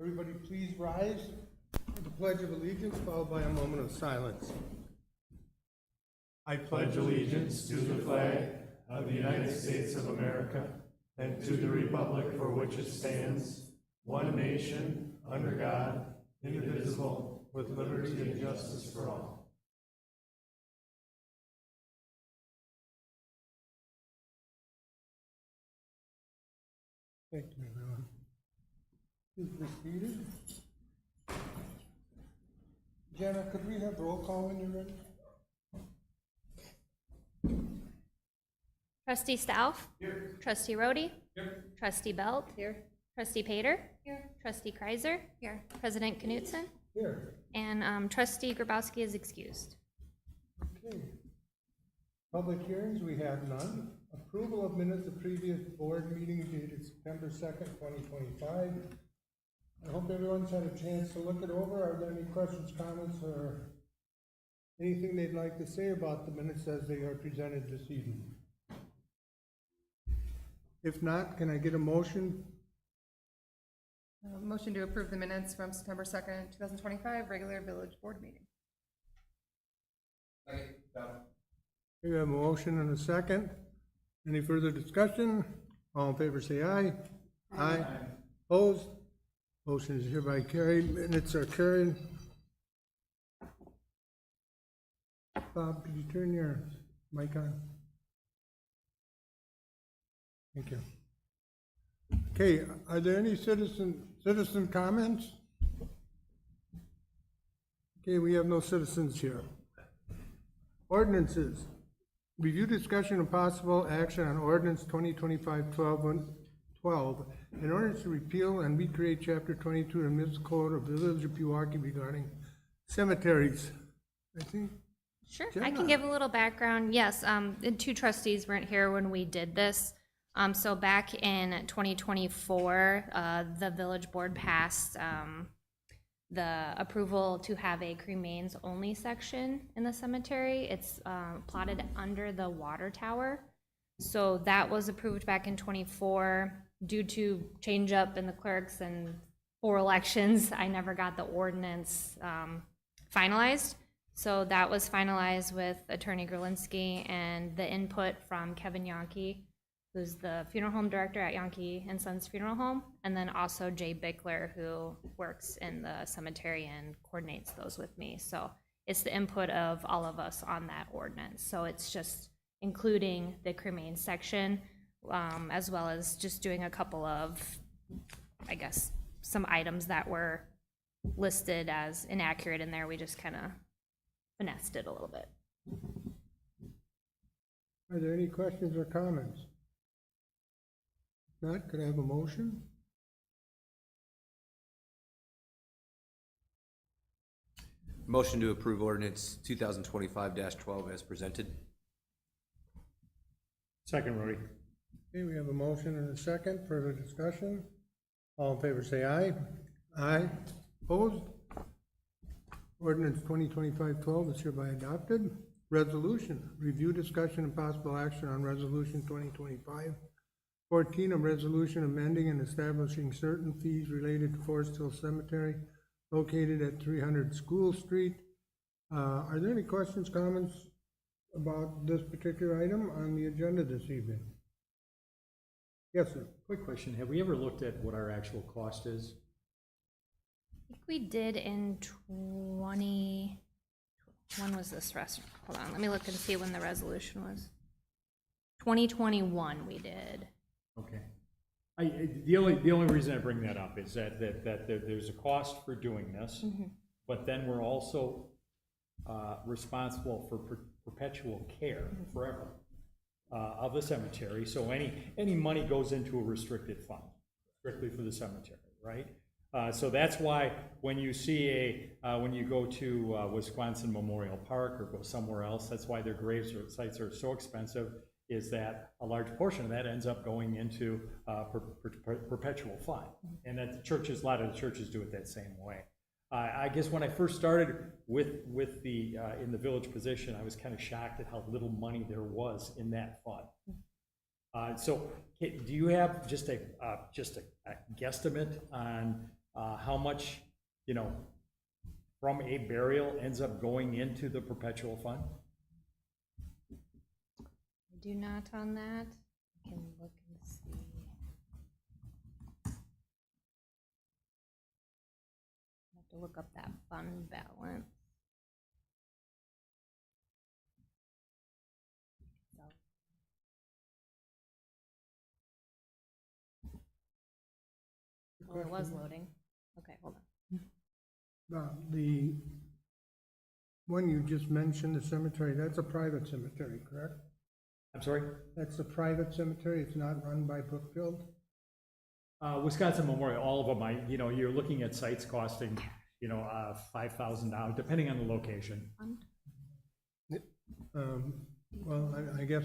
Everybody please rise for the Pledge of Allegiance, followed by a moment of silence. I Pledge allegiance to the flag of the United States of America and to the republic for which it stands, one nation, under God, indivisible, with liberty and justice for all. Thank you, everyone. Please be seated. Jenna, could we have roll call when you're ready? Trustee Stauff? Here. Trustee Rhodey? Here. Trustee Belt? Here. Trustee Pater? Here. Trustee Kreiser? Here. President Knutson? Here. And Trustee Grabowski is excused. Okay. Public hearings, we have none. Approval of minutes of previous board meeting dated September 2nd, 2025. I hope everyone's had a chance to look it over. Are there any questions, comments, or anything they'd like to say about the minutes as they are presented this evening? If not, can I get a motion? Motion to approve the minutes from September 2nd, 2025, regular village board meeting. We have a motion and a second. Any further discussion? All in favor say aye. Aye. Opposed? Motion is hereby carried. Minutes are carried. Bob, could you turn your mic on? Thank you. Okay, are there any citizen comments? Okay, we have no citizens here. Ordinances. Review, discussion, and possible action on ordinance 2025-12, in order to repeal and recreate chapter 22 of the municipal code of the village of Pewaukee regarding cemeteries. I think. Sure, I Jenna. can give a little background. Yes, the two trustees weren't here when we did this. So back in 2024, the village board passed the approval to have a cremains only section in the cemetery. It's plotted under the water tower. So that was approved back in 24. Due to change up in the clerks and 4 elections, I never got the ordinance finalized. So that was finalized with Attorney Gerlinski and the input from Kevin Yonke, who's the funeral home director at Yonke and Sons Funeral Home, and then also Jay Bickler, who works in the cemetery and coordinates those with me. So it's the input of all of us on that ordinance. So it's just including the cremain section, as well as just doing a couple of, I guess, some items that were listed as inaccurate in there. We just kind of finessed it a little bit. Are there any questions or comments? If not, could I have a motion? Motion to approve ordinance 2025-12 as presented. Second, Rhodey. Okay, we have a motion and a second. Further discussion? All in favor say aye. Aye. Opposed? Ordinance 2025-12 is hereby adopted. Resolution. Review, discussion, and possible action on resolution 2025-14, a resolution amending and establishing certain fees related to Forest Hill Cemetery located at 300 School Street. Are there any questions, comments about this particular item on the agenda this evening? Yes, sir. Quick question, have we ever looked at what our actual cost is? I think we did in 20, when was this restaurant? Hold on, let me look and see when the resolution was. 2021 we did. Okay. The only reason I bring that up is that there's a cost for doing this, but then we're also responsible for perpetual care forever of the cemetery. So any money goes into a restricted fund, strictly for the cemetery, right? So that's why when you see when you go to Wisconsin Memorial Park or go somewhere else, that's why their graves or sites are so expensive, is that a large portion of that ends up going into perpetual fund. And that the churches, a lot of the churches do it that same way. I guess when I first started with the in the village position, I was kind of shocked at how little money there was in that fund. So do you have just a guesstimate on how much, you know, from a burial ends up going into the perpetual fund? I do not on that. I can look and see. I have to look up that fund balance. So. Oh, it was loading. Okay, hold on. The one you just mentioned, the cemetery, that's a private cemetery, correct? I'm sorry? That's a private cemetery, it's not run by Brookfield? Wisconsin Memorial, all of them, you know, you're looking at sites costing, you know, $5,000, depending on the location. Well, I guess,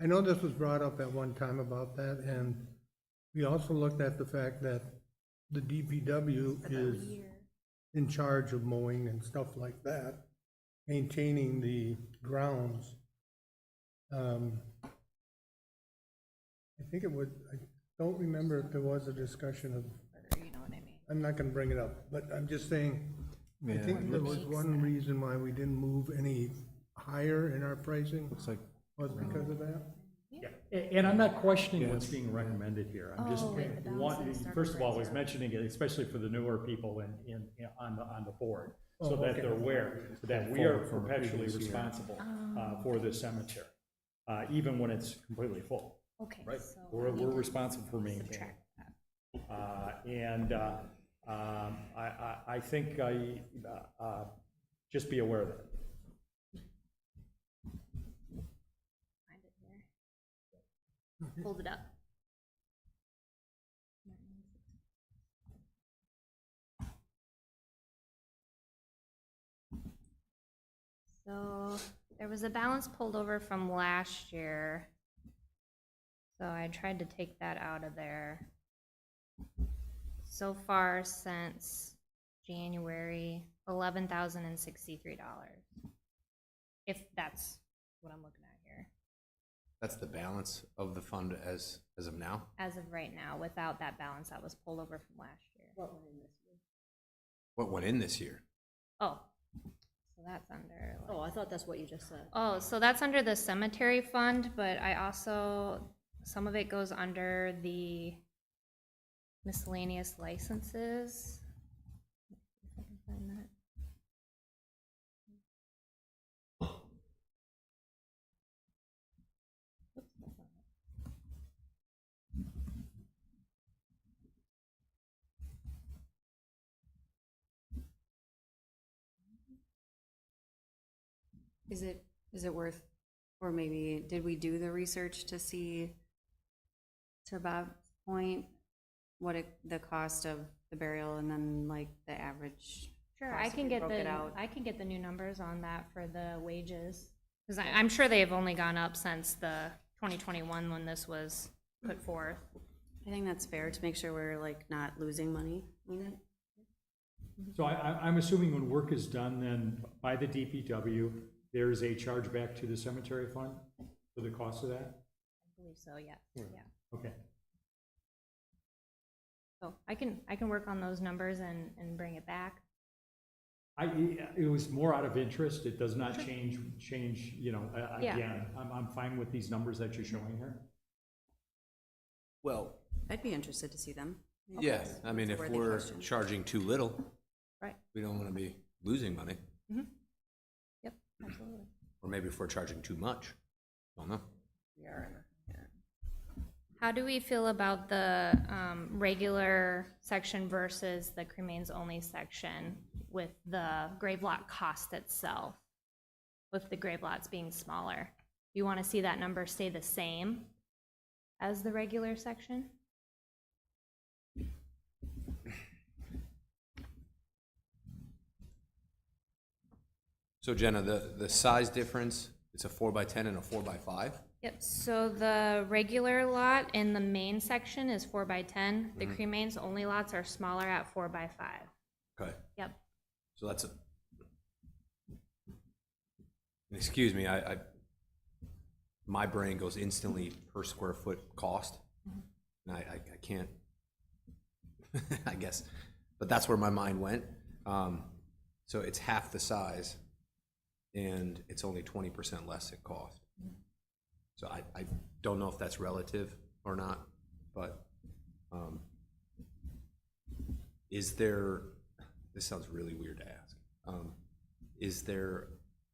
I know this was brought up at one time about that, and we also looked at the fact that the DPW is in charge of mowing and stuff like that, maintaining the grounds. I think it would, I don't remember if there was a discussion of, You know what I mean? I'm not gonna bring it up, but I'm just saying, I think there was one reason why we didn't move any higher in our pricing, Looks like was because of that. Yeah, and I'm not questioning what's being recommended here. I'm just, Oh, wait, the balance want, in the first of all, I was reserve. mentioning it, especially for the newer people on the board, so Oh, that okay. they're aware that we are perpetually responsible for this cemetery, even when it's completely full, Okay. right? So We're I need to responsible for maintaining. subtract that. I think just be aware of that. Find it here. Hold it up. So there was a balance pulled over from last year. So I tried to take that out of there. So far since January, $11,063. If that's what I'm looking at here, That's the balance of the fund as of now? as of right now, without that balance that was pulled over from last year. What went in this year? Oh, so that's under. Oh, I thought that's what you just said. Oh, so that's under the cemetery fund, but I also, some of it goes under the miscellaneous licenses. Let's see if I can find that. Oops, that's not it. Is it worth, or maybe, did we do the research to see, to Bob's point, the cost of the burial and then like the average? Sure, cost I if can we get broke it the, out? I can get the new numbers on that for the wages. Because I'm sure they've only gone up since the 2021 when this was put forth. I think that's fair to make sure we're like not losing money in it. So I'm assuming when work is done then by the DPW, there is a charge back to the cemetery fund for the cost of that? I believe so, yes, yeah. Okay. So I can work on those numbers and bring it back. It was more out of interest. It does not change, you know, Yeah. again, I'm fine with these numbers that you're showing here. Well, I'd be interested to see them. yeah, I mean, It's if a worthy we're question. charging too little, Right. we don't want to be losing money. Yep, absolutely. Or maybe if we're charging too much, don't know. How do we feel about the regular section versus the cremains only section with the grave lot cost itself? With the grave lots being smaller? Do you want to see that number stay the same as the regular section? So Jenna, the size difference, it's a 4x10 and a 4x5? Yep, so the regular lot in the main section is 4x10. The cremains only lots are smaller at 4x5. Okay, Yep. so that's a, excuse me, my brain goes instantly per square foot cost. And I can't, I guess, but that's where my mind went. So it's half the size, and it's only 20% less in cost. So I don't know if that's relative or not, but is there, this sounds really weird to ask, is there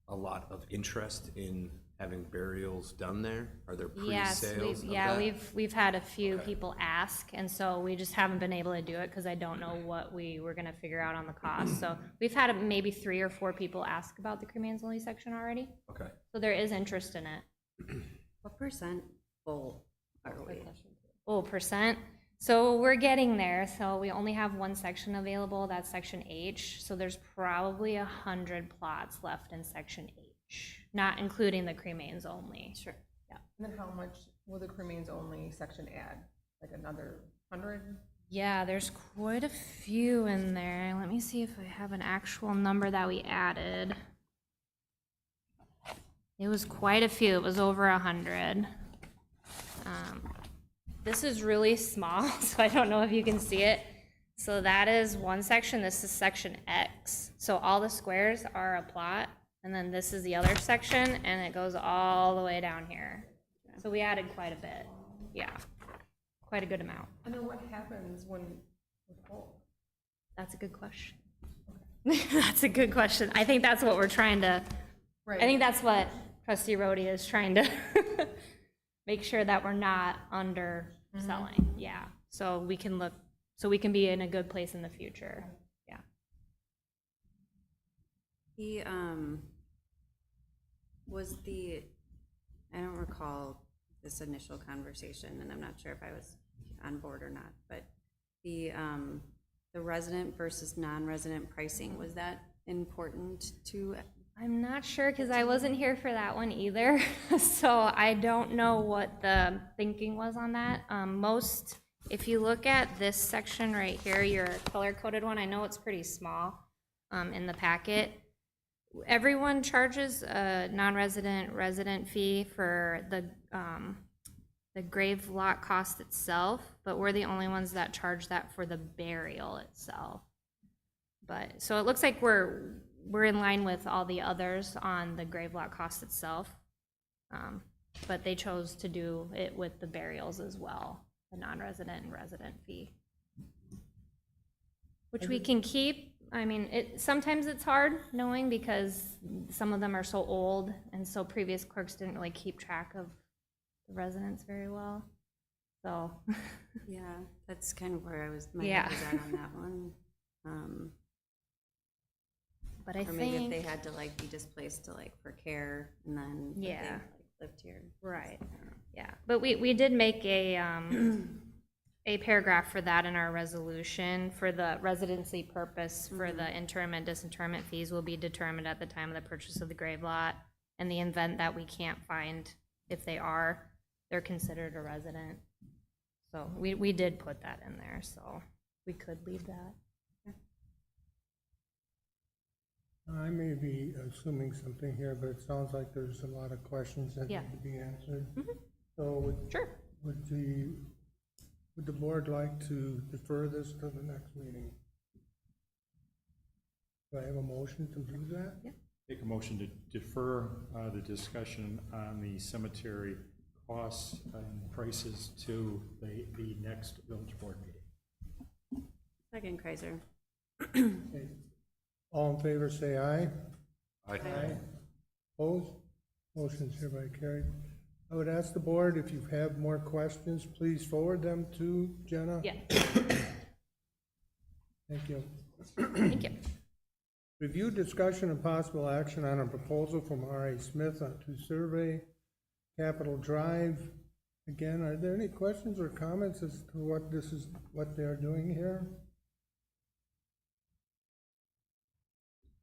a lot of interest in having burials done there? Are there Yes, pre-sales of yeah, that? we've had a few people ask, and so we just haven't been able to do it because I don't know what we were gonna figure out on the cost. So we've had maybe 3 or 4 people ask about the cremains only section already. Okay. So there is interest in it. What percent full are we? Oh, percent? So we're getting there. So we only have one section available, that's section H. So there's probably 100 plots left in section H, not including the cremains only. Sure. Yeah. And then how much will the cremains only section add? Like another 100? Yeah, there's quite a few in there. Let me see if I have an actual number that we added. It was quite a few. It was over 100. This is really small, so I don't know if you can see it. So that is one section. This is section X. So all the squares are a plot, and then this is the other section, and it goes all the way down here. So we added quite a bit. Yeah, quite a good amount. And then what happens when with bulk? That's a good question. That's a good question. I think that's what we're trying to, Right. I think that's what Trustee Rhodey is trying to make sure that we're not underselling. Yeah. So we can look, so we can be in a good place in the future. Yeah. The, I don't recall this initial conversation, and I'm not sure if I was on board or not, but the resident versus non-resident pricing, was that important to? I'm not sure because I wasn't here for that one either. So I don't know what the thinking was on that. If you look at this section right here, your color-coded one, I know it's pretty small in the packet. Everyone charges a non-resident resident fee for the grave lot cost itself, but we're the only ones that charge that for the burial itself. But, so it looks like we're in line with all the others on the grave lot cost itself. But they chose to do it with the burials as well, the non-resident and resident fee. Which we can keep. I mean, sometimes it's hard knowing because some of them are so old, and so previous clerks didn't really keep track of the residents very well. So, Yeah, that's kind of where my Yeah. head was at on that one. but I Or maybe if think, they had to like be displaced to like for care and then but they, Yeah. like, lived here. right, yeah. But we did make a paragraph for that in our resolution for the residency purpose for the interim and disinterment fees will be determined at the time of the purchase of the grave lot. In the event that we can't find if they're considered a resident. So we did put that in there, so we could leave that. I may be assuming something here, but it sounds like there's a lot of questions that Yeah. need to be answered. So Sure. would the board like to defer this to the next meeting? Do I have a motion to do that? Take a motion to defer the discussion on the cemetery costs and prices to the next village board meeting. Second, Kreiser. Okay. All in favor, say aye. Aye. Opposed? Motion is hereby carried. I would ask the board, if you have more questions, please forward them to Jenna. Yeah, Thank you. thank you. Review, discussion, and possible action on a proposal from R.A. Smith to survey Capitol Drive. Again, are there any questions or comments as to what they're doing here?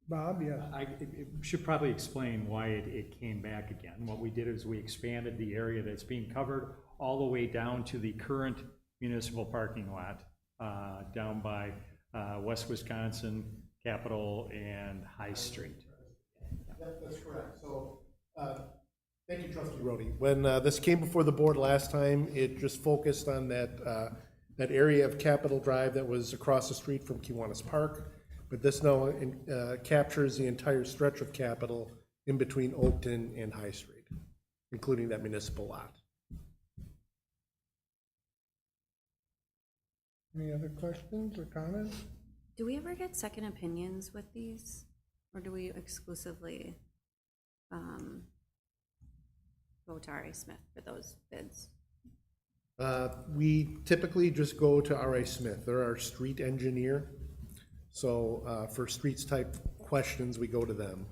Bob, yeah. It should probably explain why it came back again. What we did is we expanded the area that's being covered all the way down to the current municipal parking lot, down by West Wisconsin, Capitol, and High Street. That's correct. So, thank you, Trustee Rhodey. When this came before the board last time, it just focused on that that area of Capitol Drive that was across the street from Kiwanis Park. But this now captures the entire stretch of Capitol in between Oakton and High Street, including that municipal lot. Any other questions or comments? Do we ever get second opinions with these? Or do we exclusively go to R.A. Smith for those bids? We typically just go to R.A. Smith. They're our street engineer. So for streets type questions, we go to them.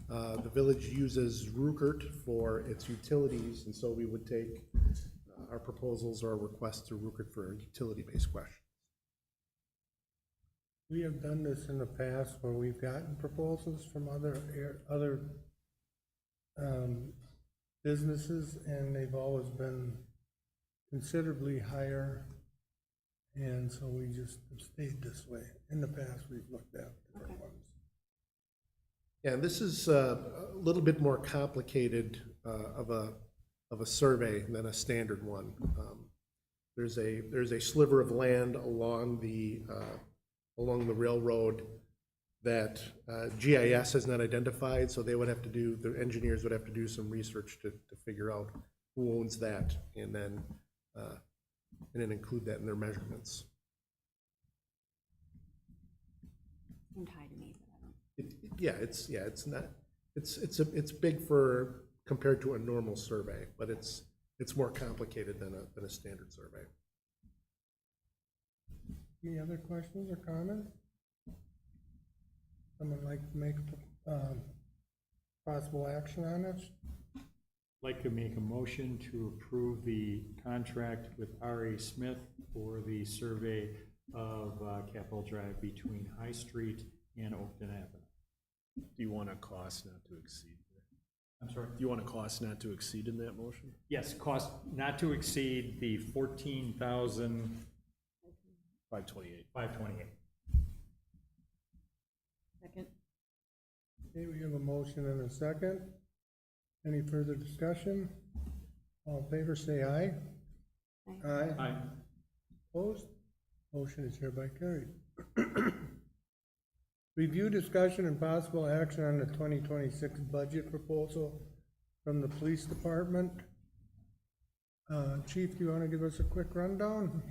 The village uses Rukert for its utilities, and so we would take our proposals or requests to Rukert for utility-based questions. We have done this in the past where we've gotten proposals from other businesses, and they've always been considerably higher, and so we just have stayed this way. In the past, we've looked at different ones. Yeah, and this is a little bit more complicated of a survey than a standard one. There's a sliver of land along the railroad that GIS has not identified, so they would have to do, the engineers would have to do some research to figure out who owns that, and then include that in their measurements. Seemed high to me, but I don't. It's big for, compared to a normal survey, but it's more complicated than a standard survey. Any other questions or comments? Someone like to make possible action on this? Like to make a motion to approve the contract with R.A. Smith for the survey of Capitol Drive between High Street and Oakton Avenue. Do you want a cost not to exceed? I'm sorry? Do you want a cost not to exceed in that motion? Yes, cost not to exceed the $14,528. 528. Second? Okay, we have a motion and a second. Any further discussion? All in favor, say aye. Aye. Aye. Opposed? Motion is hereby carried. Review, discussion, and possible action on the 2026 budget proposal from the police department. Chief, do you want to give us a quick rundown?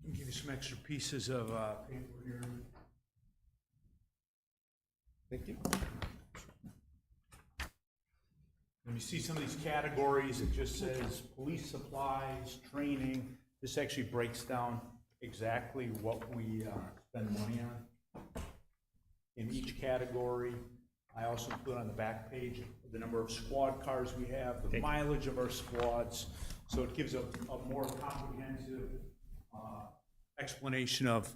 I'll give you some extra pieces of paper here. Thank you. When you see some of these categories, it just says police supplies, training. This actually breaks down exactly what we spend money on in each category. I also put on the back page the number of squad cars we have, the mileage of our squads. So it gives a more comprehensive explanation of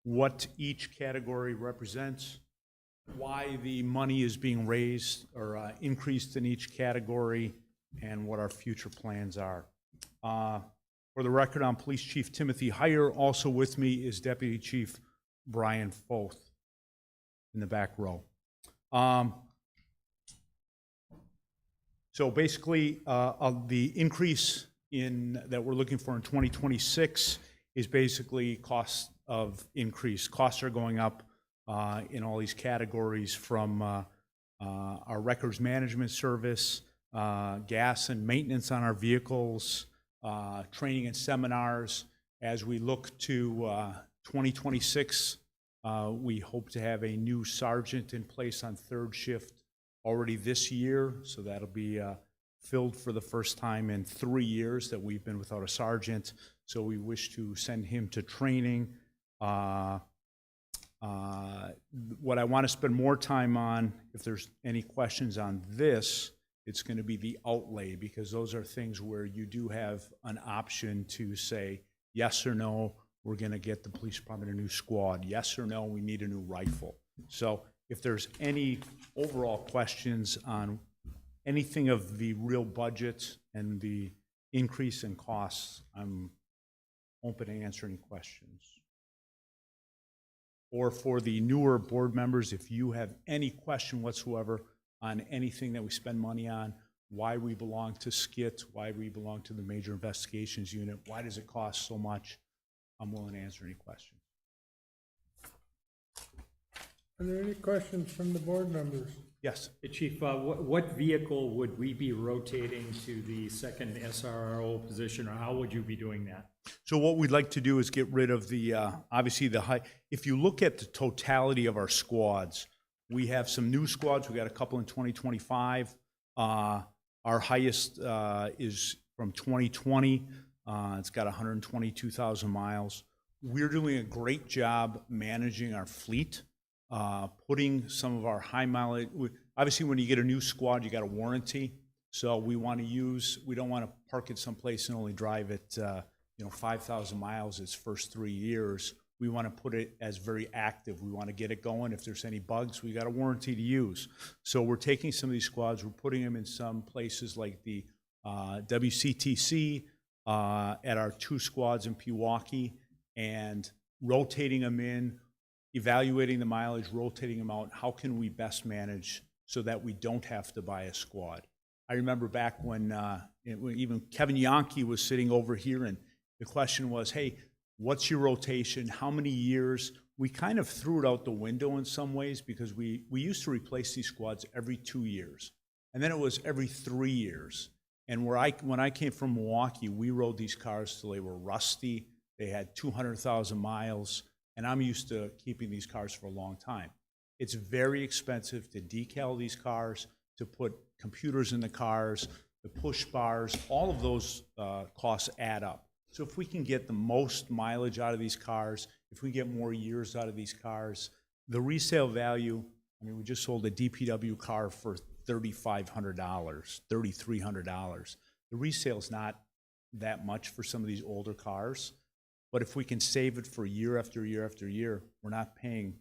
what each category represents, why the money is being raised or increased in each category, and what our future plans are. For the record, I'm Police Chief Timothy Heyer. Also with me is Deputy Chief Brian Foth in the back row. So basically, the increase that we're looking for in 2026 is basically cost of increase. Costs are going up in all these categories, from our records management service, gas and maintenance on our vehicles, training and seminars. As we look to 2026, we hope to have a new sergeant in place on third shift already this year, so that'll be filled for the first time in 3 years that we've been without a sergeant. So we wish to send him to training. What I want to spend more time on, if there's any questions on this, it's going to be the outlay, because those are things where you do have an option to say yes or no, we're going to get the police department a new squad. Yes or no, we need a new rifle. So if there's any overall questions on anything of the real budget and the increase in costs, I'm open to answer any questions. Or for the newer board members, if you have any question whatsoever on anything that we spend money on, why we belong to SCIT, why we belong to the Major Investigations Unit, why does it cost so much? I'm willing to answer any questions. Are there any questions from the board members? Yes. Hey, Chief, what vehicle would we be rotating to the second SRO position, or how would you be doing that? So what we'd like to do is get rid of the, obviously the high, if you look at the totality of our squads, we have some new squads, we got a couple in 2025. Our highest is from 2020, it's got 122,000 miles. We're doing a great job managing our fleet, putting some of our high mileage, obviously when you get a new squad, you got a warranty. So we want to use, we don't want to park it someplace and only drive it, 5,000 miles its first 3 years. We want to put it as very active. We want to get it going. If there's any bugs, we got a warranty to use. So we're taking some of these squads, we're putting them in some places like the WCTC, at our 2 squads in Pewaukee, and rotating them in, evaluating the mileage, rotating them out. How can we best manage so that we don't have to buy a squad? I remember back when even Kevin Yankee was sitting over here, and the question was, hey, what's your rotation? How many years? We kind of threw it out the window in some ways, because we used to replace these squads every 2 years. And then it was every 3 years. And when I came from Milwaukee, we rode these cars till they were rusty. They had 200,000 miles. And I'm used to keeping these cars for a long time. It's very expensive to decal these cars, to put computers in the cars, the push bars, all of those costs add up. So if we can get the most mileage out of these cars, if we get more years out of these cars, the resale value, I mean, we just sold a DPW car for $3,500, $3,300. The resale's not that much for some of these older cars, but if we can save it for year after year after year, we're not paying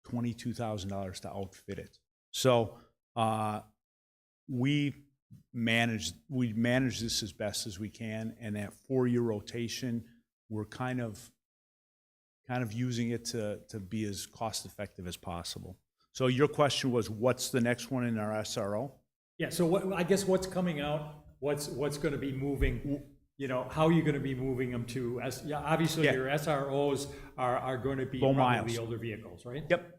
$22,000 to outfit it. So we manage this as best as we can, and that 4-year rotation, we're kind of using it to be as cost effective as possible. So your question was, what's the next one in our SRO? Yeah, so I guess what's coming out, what's going to be moving, how are you going to be moving them to, obviously Yeah. your SROs are going to be Low probably miles. the older vehicles, right? Yep.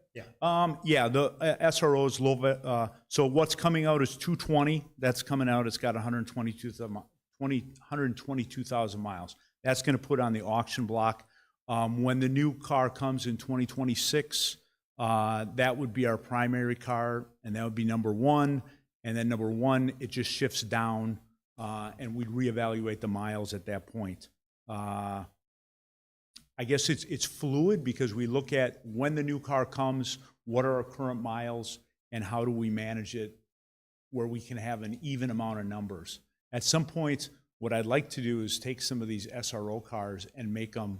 Yeah. The SROs, low, so what's coming out is 220. That's coming out. It's got 122,000 miles. That's going to put on the auction block. When the new car comes in 2026, that would be our primary car, and that would be number 1. And then number 1, it just shifts down, and we'd reevaluate the miles at that point. I guess it's fluid, because we look at when the new car comes, what are our current miles, and how do we manage it where we can have an even amount of numbers. At some point, what I'd like to do is take some of these SRO cars and make them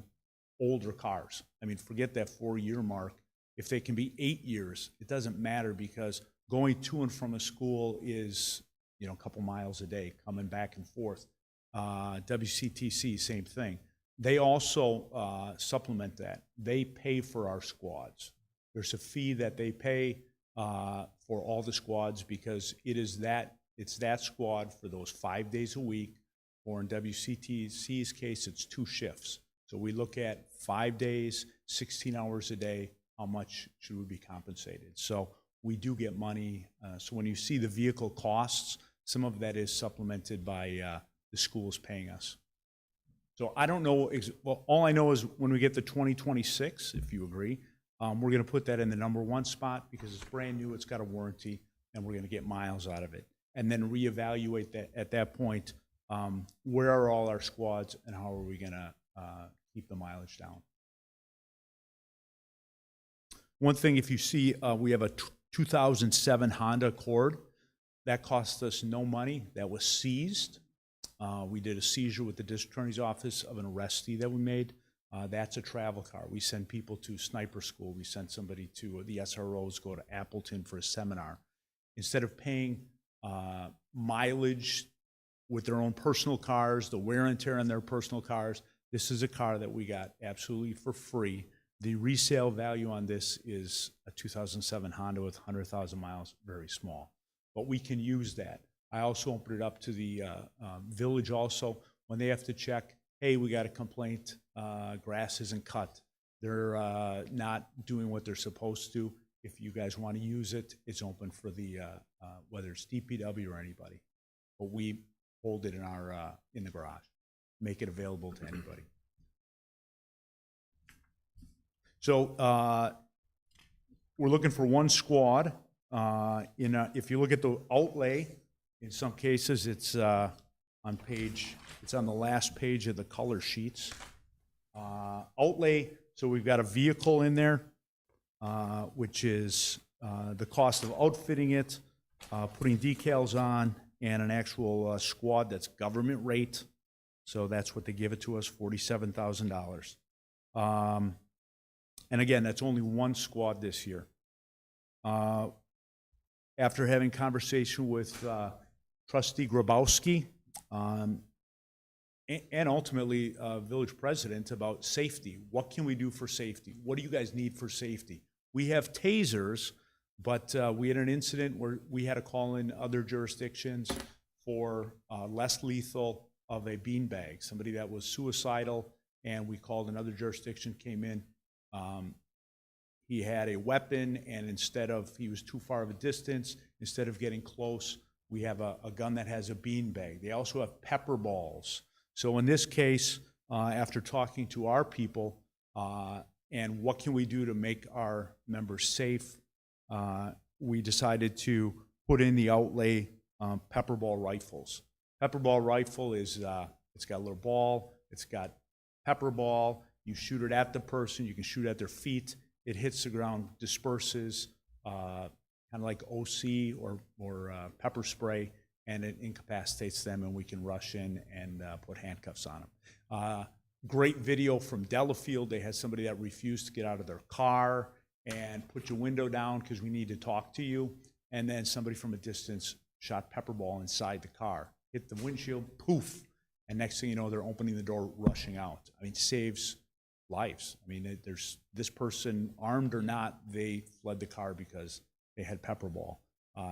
older cars. I mean, forget that 4-year mark. If they can be 8 years, it doesn't matter, because going to and from a school is, a couple miles a day, coming back and forth. WCTC, same thing. They also supplement that. They pay for our squads. There's a fee that they pay for all the squads, because it's that squad for those 5 days a week, or in WCTC's case, it's 2 shifts. So we look at 5 days, 16 hours a day, how much should we be compensated? So we do get money. So when you see the vehicle costs, some of that is supplemented by the schools paying us. So I don't know, well, all I know is when we get to 2026, if you agree, we're going to put that in the number 1 spot, because it's brand new, it's got a warranty, and we're going to get miles out of it. And then reevaluate that at that point, where are all our squads, and how are we going to keep the mileage down. One thing, if you see, we have a 2007 Honda Accord. That cost us no money. That was seized. We did a seizure with the district attorney's office of an arrestee that we made. That's a travel car. We send people to sniper school. We send somebody to the SROs, go to Appleton for a seminar. Instead of paying mileage with their own personal cars, the wear and tear on their personal cars, this is a car that we got absolutely for free. The resale value on this is a 2007 Honda with 100,000 miles, very small. but we can use that. I also opened it up to the village also, when they have to check, hey, we got a complaint, grass isn't cut. They're not doing what they're supposed to. If you guys want to use it, it's open for the, whether it's DPW or anybody. But we hold it in the garage, make it available to anybody. So we're looking for one squad. If you look at the outlay, in some cases, it's on the last page of the color sheets. Outlay, so we've got a vehicle in there, which is the cost of outfitting it, putting decals on, and an actual squad that's government rate. So that's what they give it to us, $47,000. And again, that's only one squad this year. After having conversation with Trustee Grabowski, and ultimately village president about safety. What can we do for safety? What do you guys need for safety? We have tasers, but we had an incident where we had to call in other jurisdictions for less lethal of a beanbag, somebody that was suicidal, and we called another jurisdiction, came in. He had a weapon, and he was too far of a distance, instead of getting close, we have a gun that has a beanbag. They also have pepper balls. So in this case, after talking to our people, and what can we do to make our members safe, we decided to put in the outlay pepper ball rifles. Pepper ball rifle is, it's got a little ball, it's got pepper ball, you shoot it at the person, you can shoot at their feet, it hits the ground, disperses, kind of like OC or pepper spray, and it incapacitates them, and we can rush in and put handcuffs on them. Great video from Delafield. They had somebody that refused to get out of their car and put your window down because we need to talk to you, and then somebody from a distance shot pepper ball inside the car, hit the windshield, poof, and next thing you know, they're opening the door, rushing out. I mean, saves lives. I mean, there's this person, armed or not, they fled the car because they had pepper ball.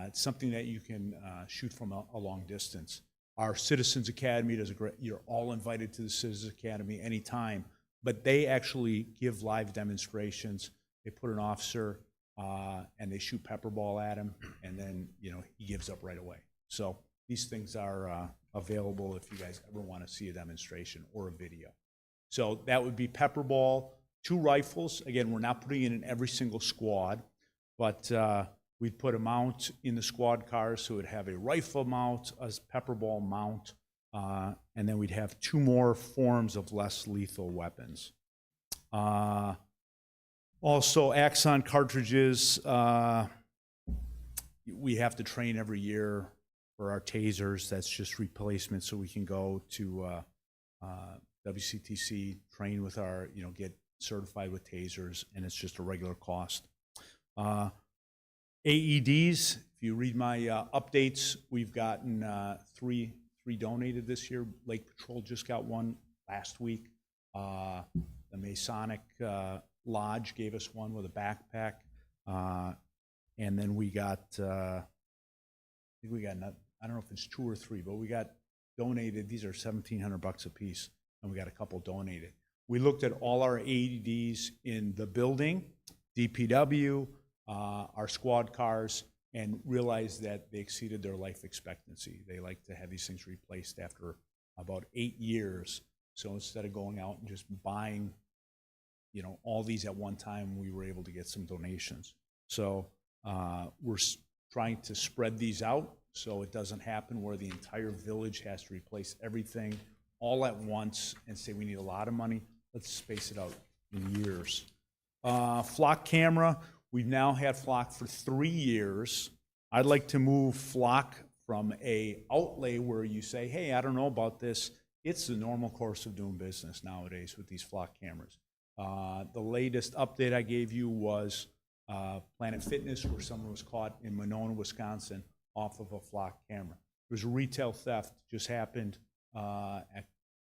It's something that you can shoot from a long distance. Our Citizens Academy does a great, you're all invited to the Citizens Academy anytime, but they actually give live demonstrations. They put an officer and they shoot pepper ball at him, and then, you know, he gives up right away. So these things are available if you guys ever want to see a demonstration or a video. So that would be pepper ball, 2 rifles. Again, we're not putting it in every single squad, but we'd put a mount in the squad cars, so it would have a rifle mount, a pepper ball mount, and then we'd have 2 more forms of less lethal weapons. Also, Axon cartridges, we have to train every year for our tasers. That's just replacement, so we can go to WCTC, train with our, you know, get certified with tasers, and it's just a regular cost. AEDs, if you read my updates, we've gotten 3 donated this year. Lake Patrol just got one last week. The Masonic Lodge gave us one with a backpack. And then we got, I think we got, I don't know if it's 2 or 3, but we got donated. These are $1,700 a piece, and we got a couple donated. We looked at all our AEDs in the building, DPW, our squad cars, and realized that they exceeded their life expectancy. They like to have these things replaced after about 8 years. So instead of going out and just buying, you know, all these at one time, we were able to get some donations. So we're trying to spread these out so it doesn't happen where the entire village has to replace everything all at once and say we need a lot of money. Let's space it out in years. Flock camera. We've now had Flock for 3 years. I'd like to move Flock from a outlay where you say, hey, I don't know about this. It's the normal course of doing business nowadays with these Flock cameras. The latest update I gave you was Planet Fitness, where someone was caught in Monona, Wisconsin, off of a Flock camera. It was a retail theft, just happened at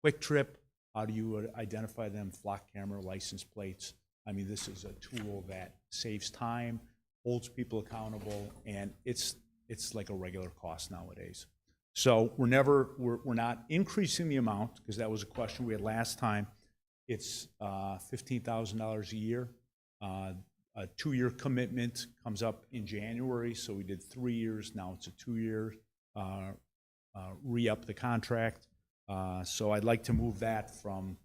Quick Trip. How do you identify them? Flock camera, license plates. I mean, this is a tool that saves time, holds people accountable, and it's it's like a regular cost nowadays. So we're not increasing the amount, because that was a question we had last time. It's $15,000 a year. A 2-year commitment comes up in January, so we did 3 years. Now it's a 2-year, re-up the contract. So I'd like to move that from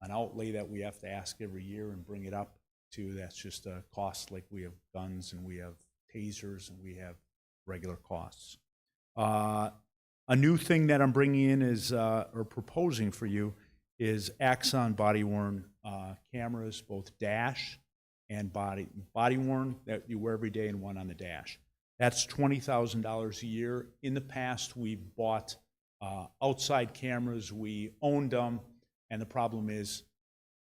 an outlay that we have to ask every year and bring it up to that's just a cost, like we have guns and we have tasers and we have regular costs. A new thing that I'm bringing in is, or proposing for you, is Axon body-worn cameras, both dash and body-worn that you wear every day, and one on the dash. That's $20,000 a year. In the past, we bought outside cameras, we owned them, and the problem is,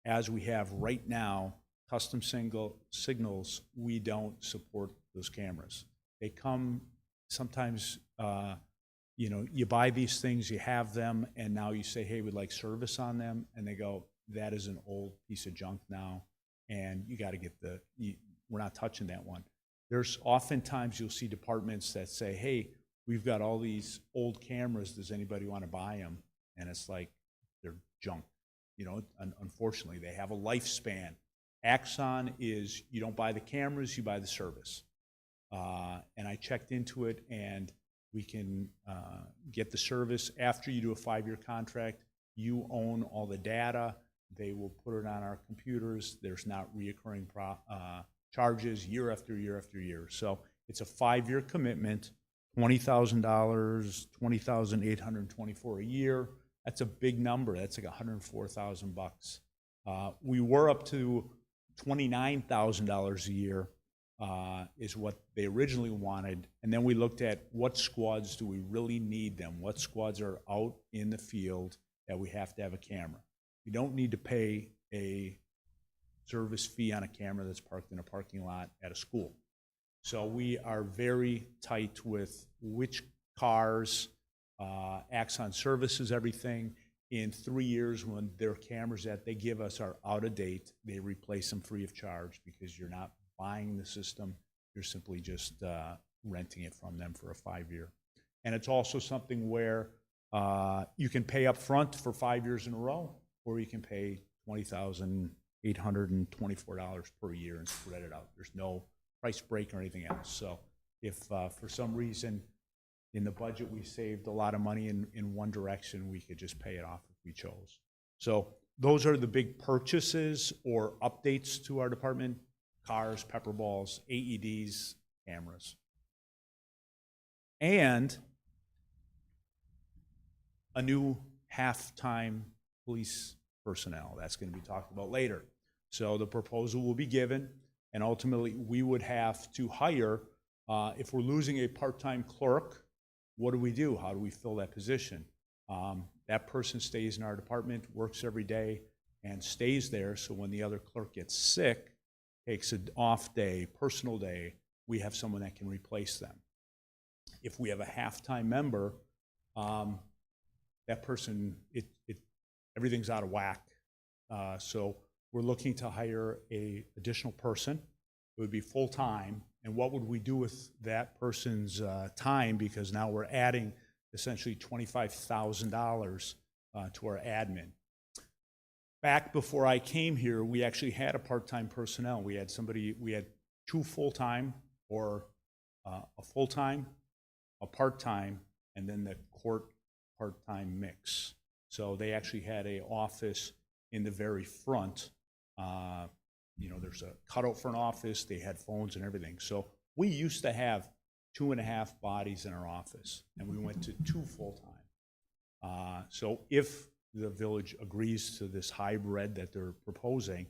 as we have right now, custom signals, we don't support those cameras. They come sometimes, you know, you buy these things, you have them, and now you say, hey, we'd like service on them, and they go, that is an old piece of junk now, and you got to get we're not touching that one. There's oftentimes you'll see departments that say, hey, we've got all these old cameras, does anybody want to buy them? And it's like, they're junk. You know, unfortunately, they have a lifespan. Axon is, you don't buy the cameras, you buy the service. And I checked into it, and we can get the service after you do a 5-year contract. You own all the data. They will put it on our computers. There's not reoccurring charges year after year after year. So it's a 5-year commitment, $20,000, $20,824 a year. That's a big number. That's like $104,000. We were up to $29,000 a year. Is what they originally wanted. And then we looked at what squads do we really need them? What squads are out in the field that we have to have a camera? We don't need to pay a service fee on a camera that's parked in a parking lot at a school. So we are very tight with which cars, Axon services everything. In 3 years, when their cameras that they give us are out of date, they replace them free of charge, because you're not buying the system, you're simply just renting it from them for a 5-year. And it's also something where you can pay up front for 5 years in a row, or you can pay $20,824 per year and spread it out. There's no price break or anything else. So if for some reason in the budget we saved a lot of money in one direction, we could just pay it off if we chose. So those are the big purchases or updates to our department: cars, pepper balls, AEDs, cameras. And a new half-time police personnel. That's going to be talked about later. So the proposal will be given, and ultimately we would have to hire, if we're losing a part-time clerk, what do we do? How do we fill that position? That person stays in our department, works every day, and stays there, so when the other clerk gets sick, takes an off day, personal day, we have someone that can replace them. If we have a half-time member, that person, everything's out of whack. So we're looking to hire an additional person. It would be full-time. And what would we do with that person's time? Because now we're adding essentially $25,000 to our admin. Back before I came here, we actually had a part-time personnel. We had 2 full-time, or a full-time, a part-time, and then the court part-time mix. So they actually had an office in the very front. You know, there's a cutout for an office. They had phones and everything. So we used to have 2.5 bodies in our office, and we went to 2 full-time. So if the village agrees to this hybrid that they're proposing,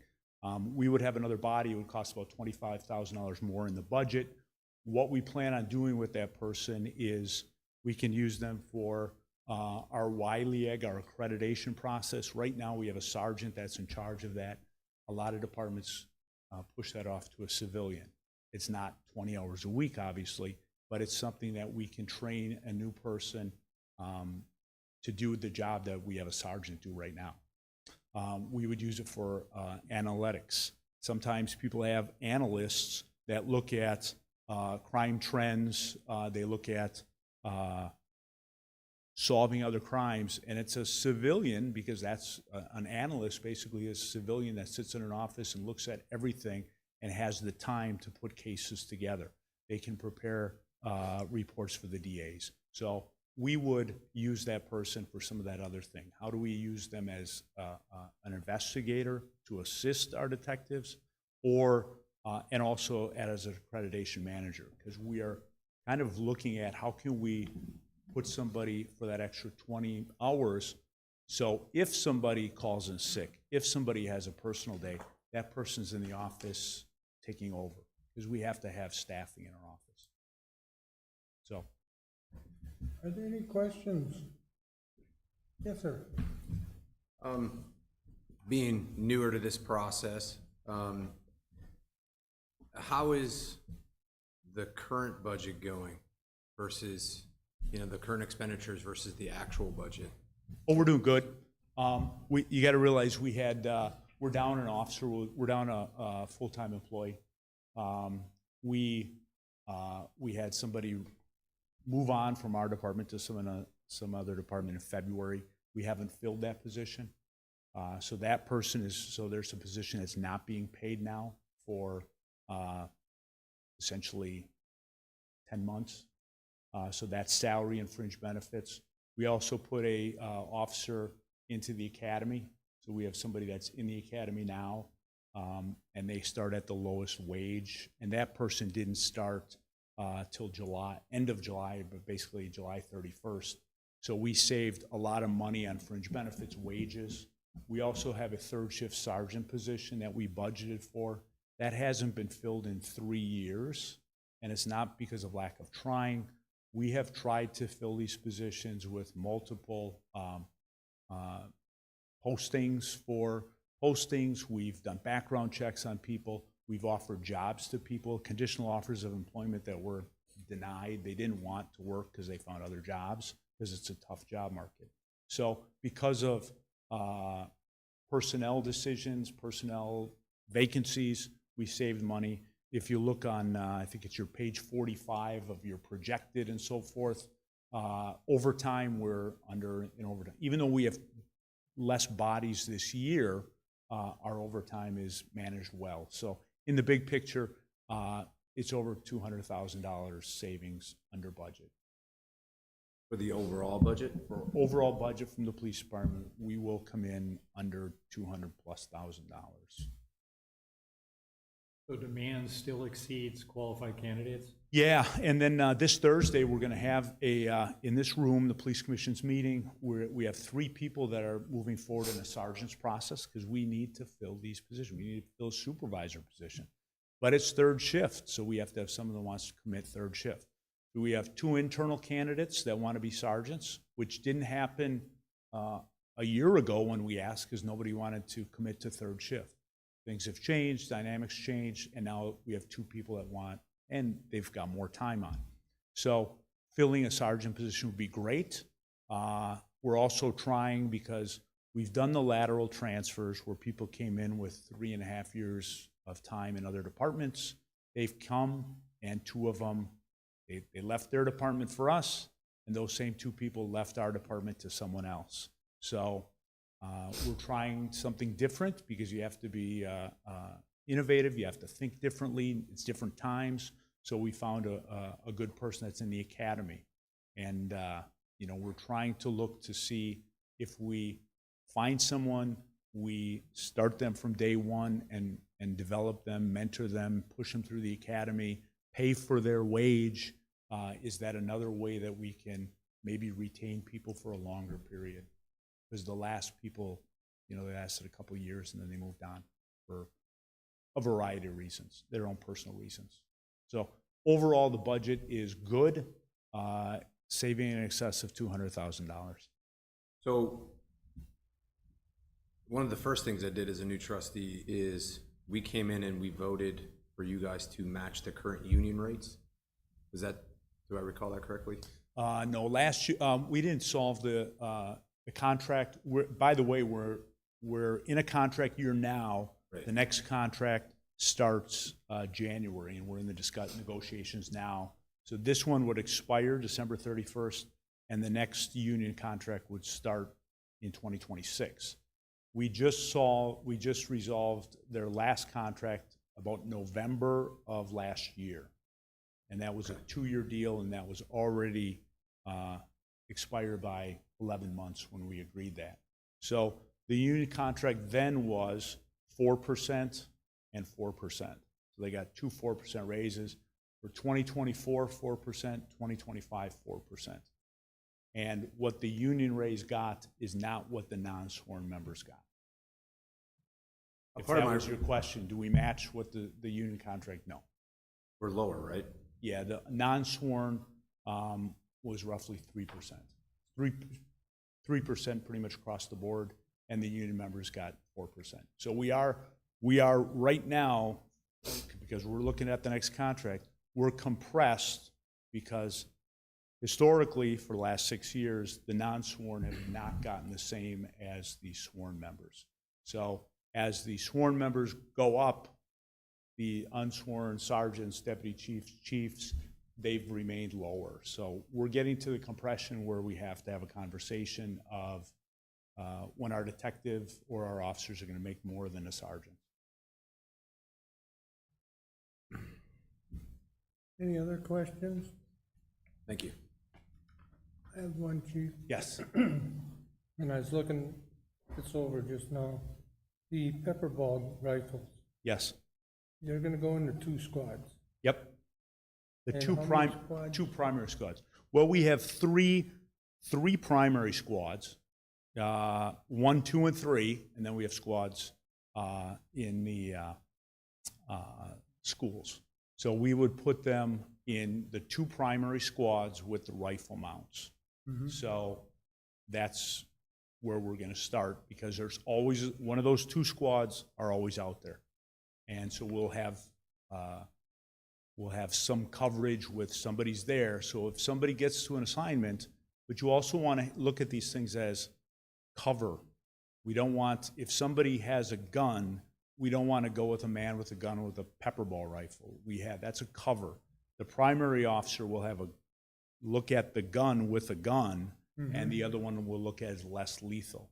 we would have another body. It would cost about $25,000 more in the budget. What we plan on doing with that person is we can use them for our YLEAG, our accreditation process. Right now we have a sergeant that's in charge of that. A lot of departments push that off to a civilian. It's not 20 hours a week, obviously, but it's something that we can train a new person to do the job that we have a sergeant do right now. We would use it for analytics. Sometimes people have analysts that look at crime trends, they look at solving other crimes, and it's a civilian, because that's an analyst, basically a civilian that sits in an office and looks at everything and has the time to put cases together. They can prepare reports for the DAs. So we would use that person for some of that other thing. How do we use them as an investigator to assist our detectives, or and also as an accreditation manager? Because we are kind of looking at how can we put somebody for that extra 20 hours. So if somebody calls in sick, if somebody has a personal day, that person's in the office taking over, because we have to have staffing in our office. So. Are there any questions? Yes, sir. Being newer to this process, how is the current budget going versus, the current expenditures versus the actual budget? Oh, we're doing good. You got to realize we're down an officer, we're down a full-time employee. We had somebody move on from our department to some other department in February. We haven't filled that position. So that person there's a position that's not being paid now for essentially 10 months. So that's salary and fringe benefits. We also put a officer into the academy. So we have somebody that's in the academy now, and they start at the lowest wage. And that person didn't start till end of July, but basically July 31st. So we saved a lot of money on fringe benefits, wages. We also have a third shift sergeant position that we budgeted for. That hasn't been filled in 3 years, and it's not because of lack of trying. We have tried to fill these positions with multiple postings. We've done background checks on people. We've offered jobs to people, conditional offers of employment that were denied. They didn't want to work because they found other jobs, because it's a tough job market. So because of personnel decisions, personnel vacancies, we saved money. If you look on, I think it's your page 45 of your projected and so forth, overtime, we're under in overtime. Even though we have less bodies this year, our overtime is managed well. So in the big picture, it's over $200,000 savings under budget. For the overall budget? For overall budget from the police department, we will come in under $200,000+. So demand still exceeds qualified candidates? Yeah, and then this Thursday, we're going to have in this room, the police commission's meeting, where we have 3 people that are moving forward in a sergeant's process, because we need to fill these positions. We need to fill a supervisor position. But it's third shift, so we have to have someone that wants to commit third shift. We have 2 internal candidates that want to be sergeants, which didn't happen a year ago when we asked, because nobody wanted to commit to third shift. Things have changed, dynamics changed, and now we have 2 people that want, and they've got more time on. So filling a sergeant position would be great. We're also trying, because we've done the lateral transfers where people came in with 3.5 years of time in other departments. They've come, and 2 of them, they left their department for us, and those same 2 people left our department to someone else. So we're trying something different, because you have to be innovative, you have to think differently, it's different times. So we found a good person that's in the academy. And we're trying to look to see if we find someone, we start them from day one and develop them, mentor them, push them through the academy, pay for their wage. Is that another way that we can maybe retain people for a longer period? Because the last people, they lasted a couple of years and then they moved on for a variety of reasons, their own personal reasons. So overall, the budget is good, saving in excess of $200,000. So one of the first things I did as a new trustee is we came in and we voted for you guys to match the current union rates. Do I recall that correctly? No, last year, we didn't solve the contract. By the way, we're in a contract year now. Right. The next contract starts January, and we're in the negotiations now. So this one would expire December 31st, and the next union contract would start in 2026. We just resolved their last contract about November of last year. And that was a 2-year deal, and that was already expired by 11 months when we agreed that. So the union contract then was 4% and 4%. So they got 2 4% raises. For 2024, 4%, 2025, 4%. And what the union raise got is not what the non-sworn members got. If Part of that my- was your question, do we match what the union contract? No. We're lower, right? Yeah, the non-sworn was roughly 3%. 3% pretty much across the board, and the union members got 4%. So we are right now, because we're looking at the next contract, we're compressed because historically, for the last 6 years, the non-sworn have not gotten the same as the sworn members. So as the sworn members go up, the unsworn sergeants, deputy chiefs, they've remained lower. So we're getting to the compression where we have to have a conversation of when our detective or our officers are going to make more than a sergeant. Any other questions? Thank you. I have one, Chief, Yes. and I was looking this over just now. The pepper ball rifles, Yes. they're gonna go into 2 squads. Yep. The And two how prime, many squads? 2 primary squads. Well, we have three primary squads, 1, 2, and 3, and then we have squads in the schools. So we would put them in the 2 primary squads with the rifle mounts. So that's where we're going to start, because there's always, one of those 2 squads are always out there. And so we'll have some coverage with somebody's there. So if somebody gets to an assignment, but you also want to look at these things as cover. We don't want, if somebody has a gun, we don't want to go with a man with a gun with a pepper ball rifle. That's a cover. The primary officer will have a look at the gun with a gun, and the other one will look at as less lethal.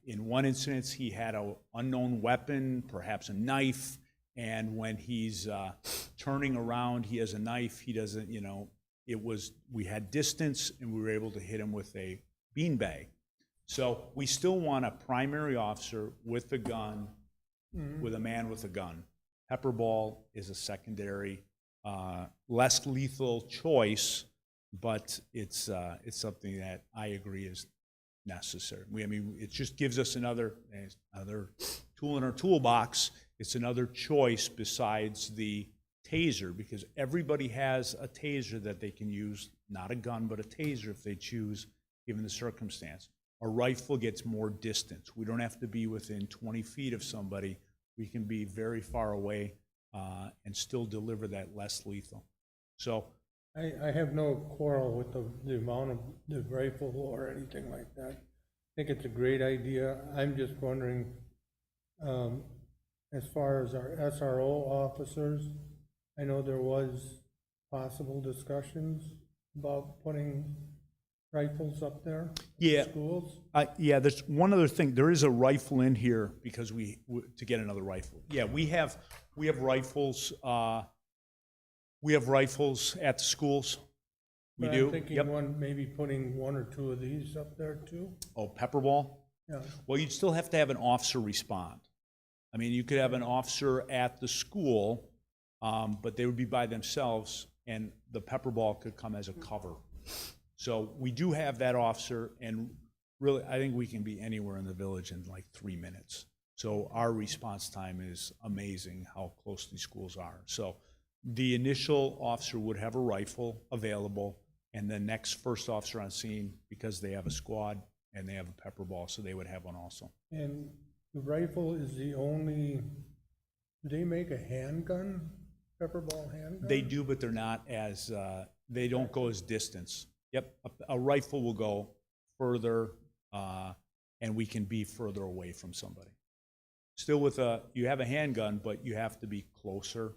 In one instance, he had an unknown weapon, perhaps a knife, and when he's turning around, he has a knife. He doesn't, we had distance, and we were able to hit him with a beanbag. So we still want a primary officer with a gun, with a man with a gun. Pepper ball is a secondary, less lethal choice, but it's something that I agree is necessary. It just gives us another tool in our toolbox. It's another choice besides the taser, because everybody has a taser that they can use, not a gun, but a taser if they choose, given the circumstance. A rifle gets more distance. We don't have to be within 20 feet of somebody. We can be very far away and still deliver that less lethal. So I have no quarrel with the amount of the rifle or anything like that. I think it's a great idea. I'm just wondering, as far as our SRO officers, I know there was possible discussions about putting rifles up there Yeah. in schools. Yeah, there's one other thing. There is a rifle in here because to get another rifle. Yeah, we have rifles. We have rifles at the schools. We But do. I'm thinking Yep. maybe putting 1 or 2 of these up there too. Oh, pepper ball? Yeah. Well, you'd still have to have an officer respond. I mean, you could have an officer at the school, but they would be by themselves, and the pepper ball could come as a cover. So we do have that officer, and really, I think we can be anywhere in the village in like 3 minutes. So our response time is amazing how close these schools are. So the initial officer would have a rifle available, and the next first officer on scene, because they have a squad and they have a pepper ball, so they would have one also. And the rifle is the only, do they make a handgun, pepper ball handgun? They do, but they're not as, they don't go as distance. Yep, a rifle will go further, and we can be further away from somebody. still with you have a handgun, but you have to be closer.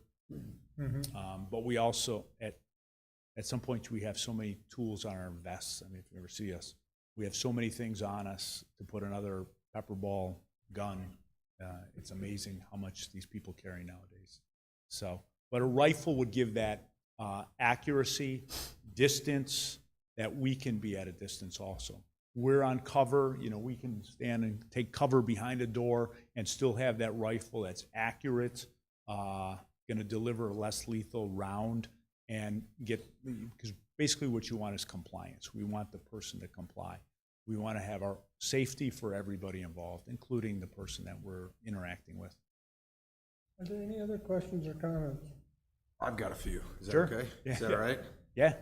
But we also, at some point, we have so many tools on our vests. I mean, if you ever see us, we have so many things on us to put another pepper ball gun. It's amazing how much these people carry nowadays. So, but a rifle would give that accuracy, distance, that we can be at a distance also. We're on cover, you know, we can stand and take cover behind a door and still have that rifle that's accurate, gonna deliver a less lethal round and get, because basically what you want is compliance. We want the person to comply. We want to have our safety for everybody involved, including the person that we're interacting with. Are there any other questions or comments? I've got a few. Is that Sure. okay? Yeah. Is that all right? Yeah,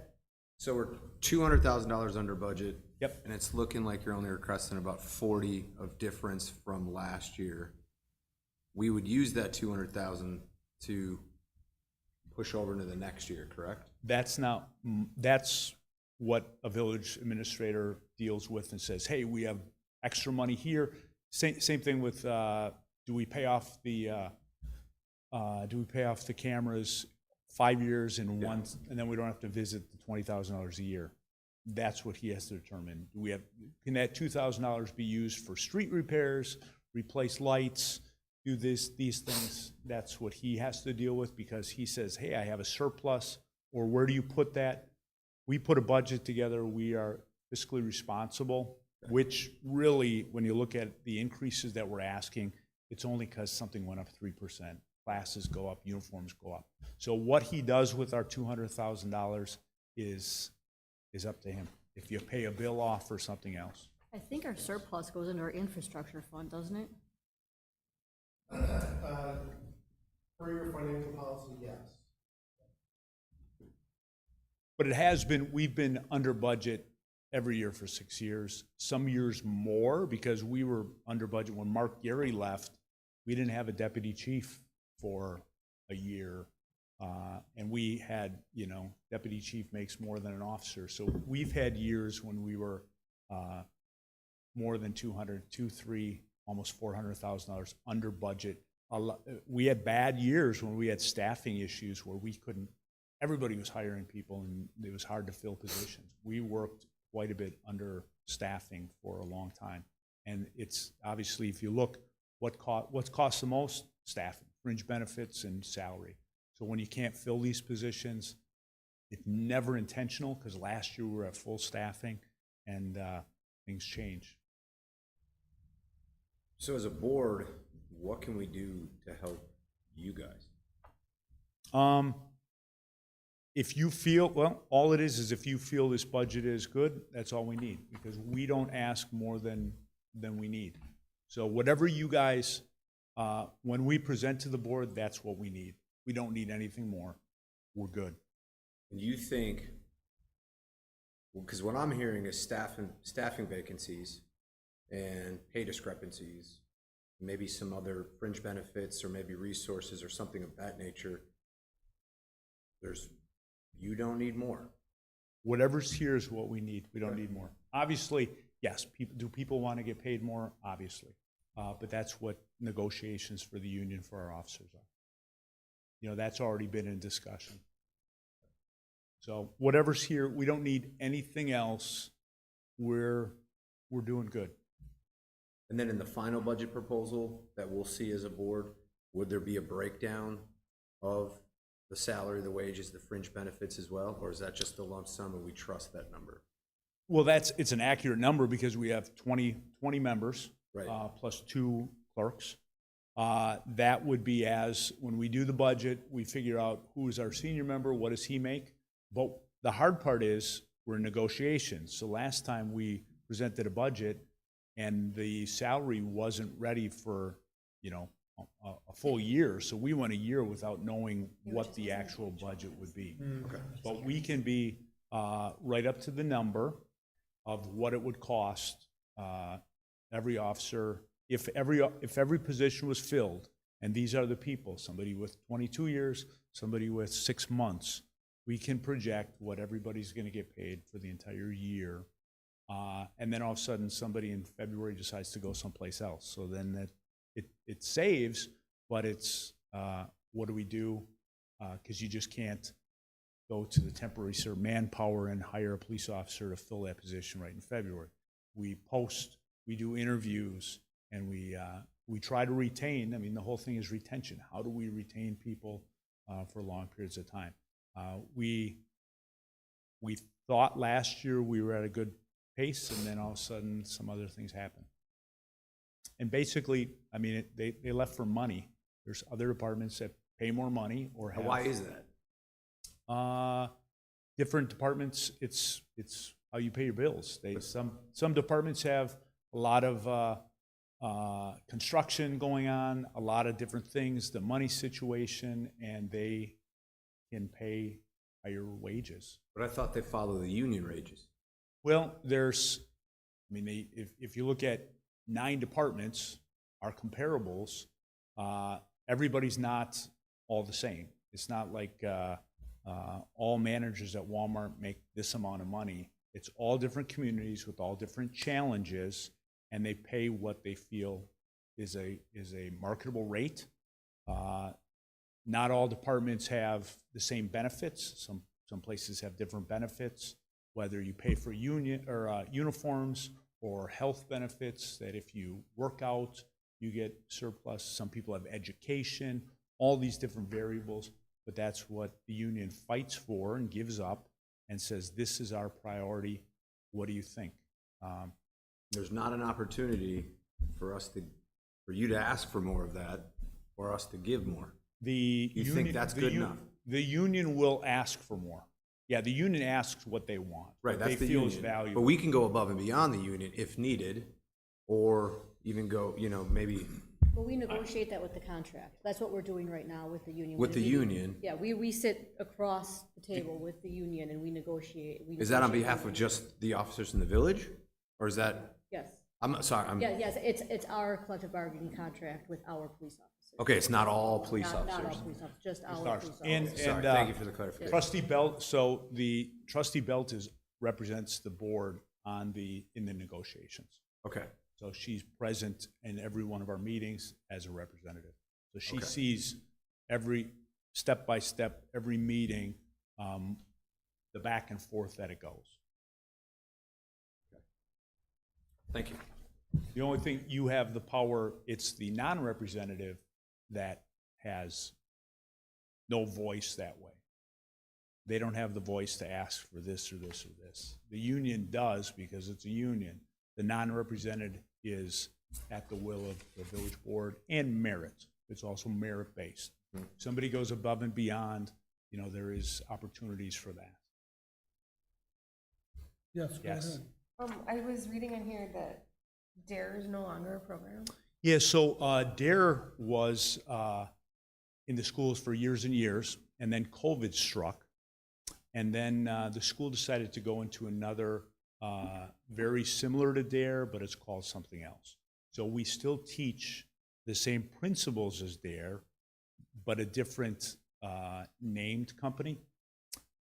So we're $200,000 under budget. Yep. And it's looking like you're only requesting about 40 of difference from last year. We would use that 200,000 to push over into the next year, correct? that's what a village administrator deals with and says, hey, we have extra money here. Same thing with, do we pay off the cameras 5 years in one, and then we don't have to visit the $20,000 a year? That's what he has to determine. Can that $2,000 be used for street repairs, replace lights, do these things? That's what he has to deal with, because he says, hey, I have a surplus, or where do you put that? We put a budget together, we are fiscally responsible, which really, when you look at the increases that we're asking, it's only because something went up 3%. Classes go up, uniforms go up. So what he does with our $200,000 is up to him. If you pay a bill off or something else. I think our surplus goes into our infrastructure fund, doesn't it? Per your financial policy, yes. But it has been, we've been under budget every year for 6 years, some years more, because we were under budget when Mark Gary left. We didn't have a deputy chief for a year. And we had, you know, deputy chief makes more than an officer. So we've had years when we were more than 3, almost $400,000 under budget. We had bad years when we had staffing issues where we couldn't, everybody was hiring people and it was hard to fill positions. We worked quite a bit under staffing for a long time. And it's obviously, if you look, what's cost the most? Staffing, fringe benefits and salary. So when you can't fill these positions, it's never intentional, because last year we were at full staffing and things change. So as a board, what can we do to help you guys? If you feel, well, all it is if you feel this budget is good, that's all we need, because we don't ask more than we need. So whatever you guys, when we present to the board, that's what we need. We don't need anything more. We're good. And you think, because what I'm hearing is staffing vacancies and pay discrepancies, maybe some other fringe benefits or maybe resources or something of that nature. You don't need more. Whatever's here is what we need. We don't need more. Obviously, yes, do people want to get paid more? Obviously. But that's what negotiations for the union for our officers are. You know, that's already been in discussion. So whatever's here, we don't need anything else. We're doing good. And then in the final budget proposal that we'll see as a board, would there be a breakdown of the salary, the wages, the fringe benefits as well? Or is that just a lump sum and we trust that number? Well, it's an accurate number because we have 20 members, Right. Plus 2 clerks. That would be when we do the budget, we figure out who is our senior member, what does he make? But the hard part is we're in negotiations. So last time we presented a budget and the salary wasn't ready for, you know, a full year. So we went a year without knowing what the actual budget would be. Okay. But we can be right up to the number of what it would cost every officer, if every position was filled, and these are the people, somebody with 22 years, somebody with 6 months, we can project what everybody's going to get paid for the entire year. And then all of a sudden, somebody in February decides to go someplace else. So then it saves, but it's, what do we do? Because you just can't go to the temporary manpower and hire a police officer to fill that position right in February. We post, we do interviews, and we try to retain. I mean, the whole thing is retention. How do we retain people for long periods of time? We thought last year we were at a good pace, and then all of a sudden some other things happen. And basically, I mean, they left for money. There's other departments that pay more money or have. Why is that? Different departments, it's how you pay your bills. Some departments have a lot of construction going on, a lot of different things, the money situation, and they can pay higher wages. But I thought they follow the union wages. Well, if you look at 9 departments, our comparables, everybody's not all the same. It's not like all managers at Walmart make this amount of money. It's all different communities with all different challenges, and they pay what they feel is a marketable rate. Not all departments have the same benefits. Some places have different benefits, whether you pay for union or uniforms or health benefits, that if you work out, you get surplus. Some people have education, all these different variables, but that's what the union fights for and gives up and says, this is our priority. What do you think? There's not an opportunity for you to ask for more of that or us to give more. You think that's good enough? The union will ask for more. Yeah, the union asks what they want. Right, what that's they the feel union. is valuable. But we can go above and beyond the union if needed, or even go, maybe Well, we negotiate that with the contract. That's what we're doing right now with the union. with the union. Yeah, we sit across the table with the union and we negotiate. Is that on behalf of just the officers in the village? Or is that, Yes. I'm sorry, Yeah, yes, it's our collective bargaining contract with our police officers. okay, it's not all police Not all officers. police officers, just our Just police ours. officers. And Sorry, thank you for the clarification. Trustee Belt, so the trustee Belt represents the board in the negotiations. Okay, So she's present in every one of our meetings as a representative. So she Okay. sees every step by step, every meeting, the back and forth that it goes. thank you. The only thing, you have the power, it's the non-representative that has no voice that way. They don't have the voice to ask for this or this or this. The union does because it's a union. The non-represented is at the will of the village board and merit. It's also merit-based. Somebody goes above and beyond, there is opportunities for that. Yes, go Yes. ahead. I was reading in here that DARE is no longer a program. Yeah, so DARE was in the schools for years and years, and then COVID struck. And then the school decided to go into another very similar to DARE, but it's called something else. So we still teach the same principles as DARE, but a different named company.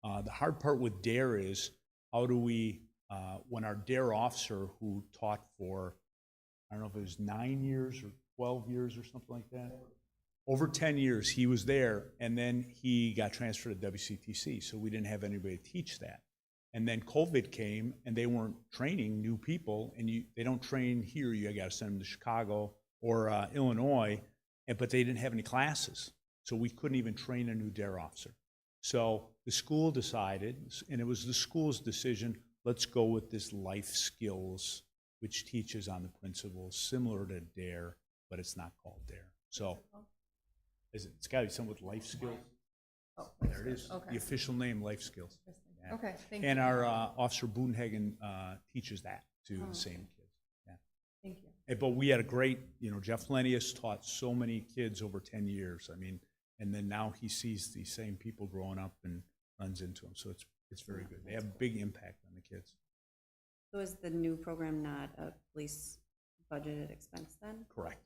The hard part with DARE is how do we, when our DARE officer who taught for, I don't know if it was 9 years or 12 years or something like that, over 10 years he was there, and then he got transferred to WCTC, so we didn't have anybody to teach that. And then COVID came, and they weren't training new people, and they don't train here. You got to send them to Chicago or Illinois, but they didn't have any classes, so we couldn't even train a new DARE officer. So the school decided, and it was the school's decision, let's go with this life skills, which teaches on the principles similar to DARE, but it's not called DARE. So it's got to be something with life skills. Oh, There it is, okay. the official name, life skills. Yeah. Okay, thank you. And our Officer Boonhagen teaches that to the same kids. Yeah. Thank you. But we had a great, Jeff Lenius taught so many kids over 10 years. I mean, and then now he sees these same people growing up and runs into them. So it's very good. They have a big impact on the kids. So is the new program not a police budgeted expense then? Correct.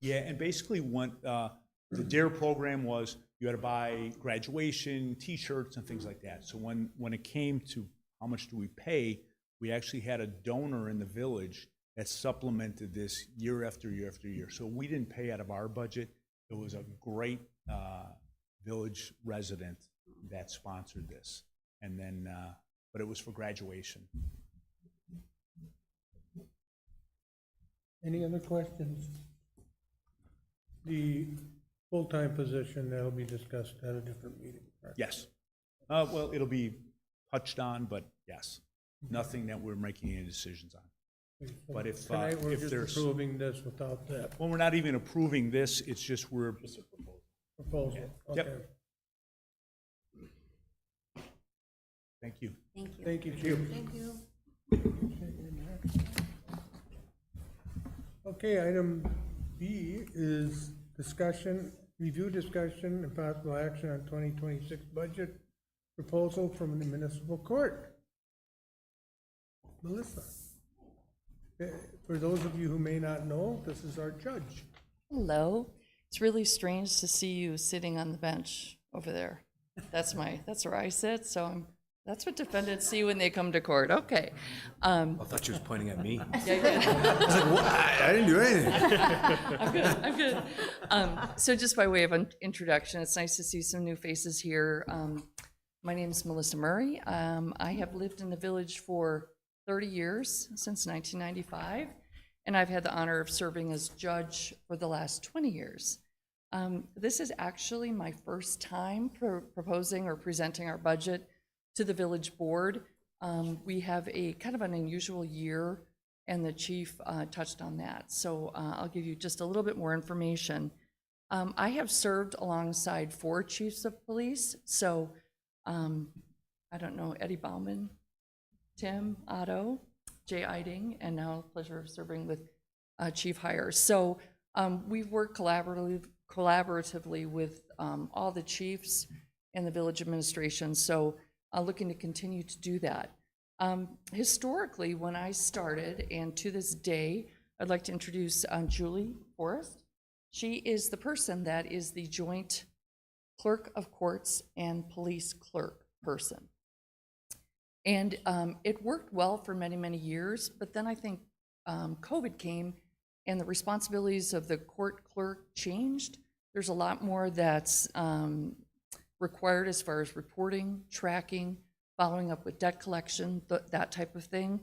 Yeah, and basically when the DARE program was, you had to buy graduation T-shirts and things like that. So when it came to how much do we pay, we actually had a donor in the village that supplemented this year after year after year. So we didn't pay out of our budget. It was a great village resident that sponsored this. And then, but it was for graduation. Any other questions? The full-time position, that'll be discussed at a different meeting. correct? Yes. Well, it'll be touched on, but yes, nothing that we're making any decisions on. Okay, so But if, tonight we're if just there's- approving this without that Well, we're not even approving this, it's just we're, proposal. Yep. Okay. thank you. Thank you. Thank you, Chief. Thank you. Okay, item B is review discussion and possible action on 2026 budget proposal from the municipal court. Melissa. For those of you who may not know, this is our judge. Hello. It's really strange to see you sitting on the bench over there. That's where I sit, so that's what defendants see when they come to court. Okay. I thought she was pointing at me. Yeah, yeah. I was like, what? I didn't do anything. I'm good. So just by way of an introduction, it's nice to see some new faces here. My name is Melissa Murray. I have lived in the village for 30 years, since 1995, and I've had the honor of serving as judge for the last 20 years. This is actually my first time proposing or presenting our budget to the village board. We have a kind of an unusual year, and the chief touched on that. So I'll give you just a little bit more information. I have served alongside 4 chiefs of police. So I don't know, Eddie Bauman, Tim Otto, Jay Eiding, and now pleasure of serving with Chief Hires. So we've worked collaboratively with all the chiefs and the village administration. So looking to continue to do that. Historically, when I started, and to this day, I'd like to introduce Julie Forrest. She is the person that is the joint clerk of courts and police clerk person. And it worked well for many, many years, but then I think COVID came and the responsibilities of the court clerk changed. There's a lot more that's required as far as reporting, tracking, following up with debt collection, that type of thing.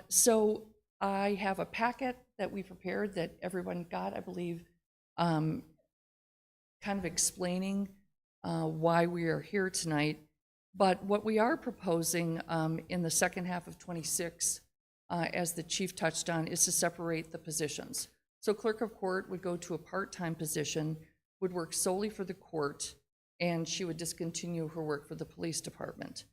So I have a packet that we prepared that everyone got, I believe, kind of explaining why we are here tonight. But what we are proposing in the second half of 26, as the chief touched on, is to separate the positions. So clerk of court would go to a part-time position, would work solely for the court, and she would discontinue her work for the police department.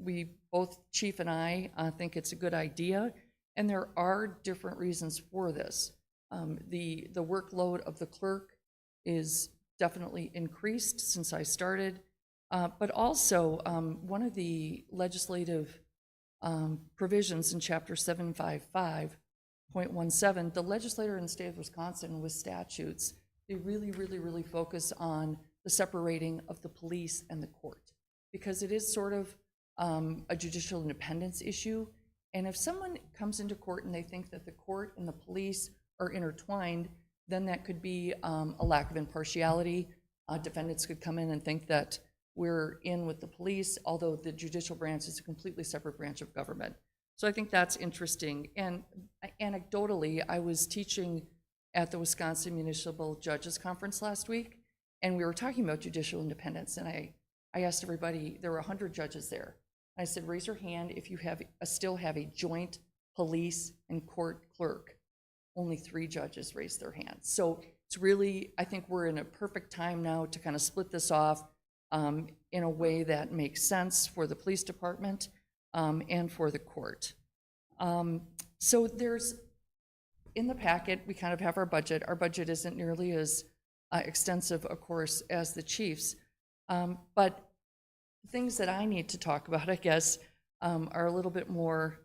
We, both chief and I, think it's a good idea, and there are different reasons for this. The workload of the clerk is definitely increased since I started. But also, one of the legislative provisions in Chapter 755.17, the legislator in the state of Wisconsin with statutes, they really focus on the separating of the police and the court, because it is sort of a judicial independence issue. And if someone comes into court and they think that the court and the police are intertwined, then that could be a lack of impartiality. Defendants could come in and think that we're in with the police, although the judicial branch is a completely separate branch of government. So I think that's interesting. And anecdotally, I was teaching at the Wisconsin Municipal Judges Conference last week, and we were talking about judicial independence, and I asked everybody, there were 100 judges there. I said, raise your hand if you still have a joint police and court clerk. Only 3 judges raised their hands. So it's really, I think we're in a perfect time now to kind of split this off in a way that makes sense for the police department and for the court. So there's, in the packet, we kind of have our budget. Our budget isn't nearly as extensive, of course, as the chief's. But things that I need to talk about, I guess, are a little bit more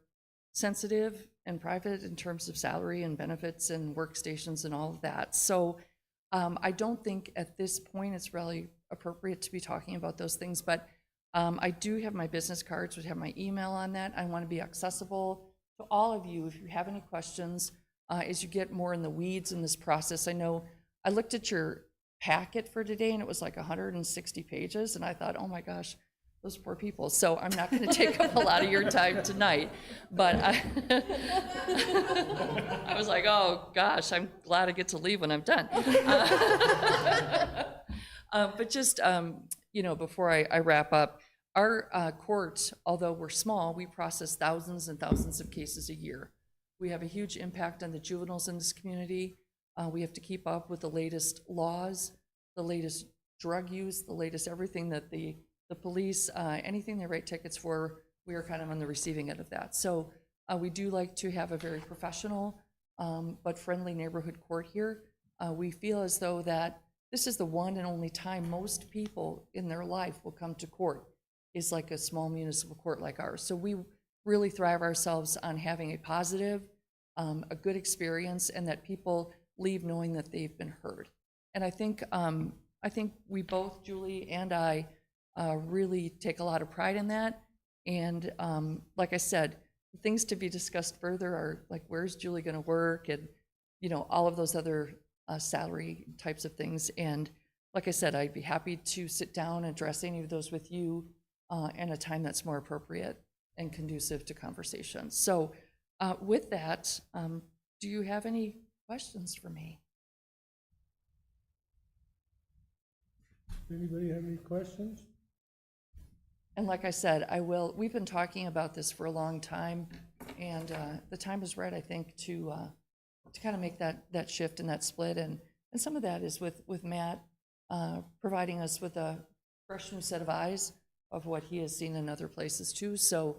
sensitive and private in terms of salary and benefits and workstations and all of that. So I don't think at this point it's really appropriate to be talking about those things, but I do have my business cards, which have my email on that. I want to be accessible to all of you, if you have any questions, as you get more in the weeds in this process. I know I looked at your packet for today and it was like 160 pages, and I thought, oh my gosh, those poor people. So I'm not going to take up a lot of your time tonight, but I was like, oh gosh, I'm glad I get to leave when I'm done. But just, you know, before I wrap up, our court, although we're small, we process thousands and thousands of cases a year. We have a huge impact on the juveniles in this community. We have to keep up with the latest laws, the latest drug use, the latest everything that the police, anything they write tickets for, we are kind of on the receiving end of that. So we do like to have a very professional but friendly neighborhood court here. We feel as though that this is the one and only time most people in their life will come to court, is like a small municipal court like ours. So we really thrive ourselves on having a positive, a good experience, and that people leave knowing that they've been heard. And I think we both, Julie and I, really take a lot of pride in that. And like I said, things to be discussed further are like, where's Julie going to work, and you know, all of those other salary types of things. And like I said, I'd be happy to sit down and address any of those with you in a time that's more appropriate and conducive to conversation. So with that, do you have any questions for me? Anybody have any questions? And like I said, we've been talking about this for a long time, and the time is right, I think, to kind of make that shift and that split. And some of that is with Matt providing us with a fresh new set of eyes of what he has seen in other places too. So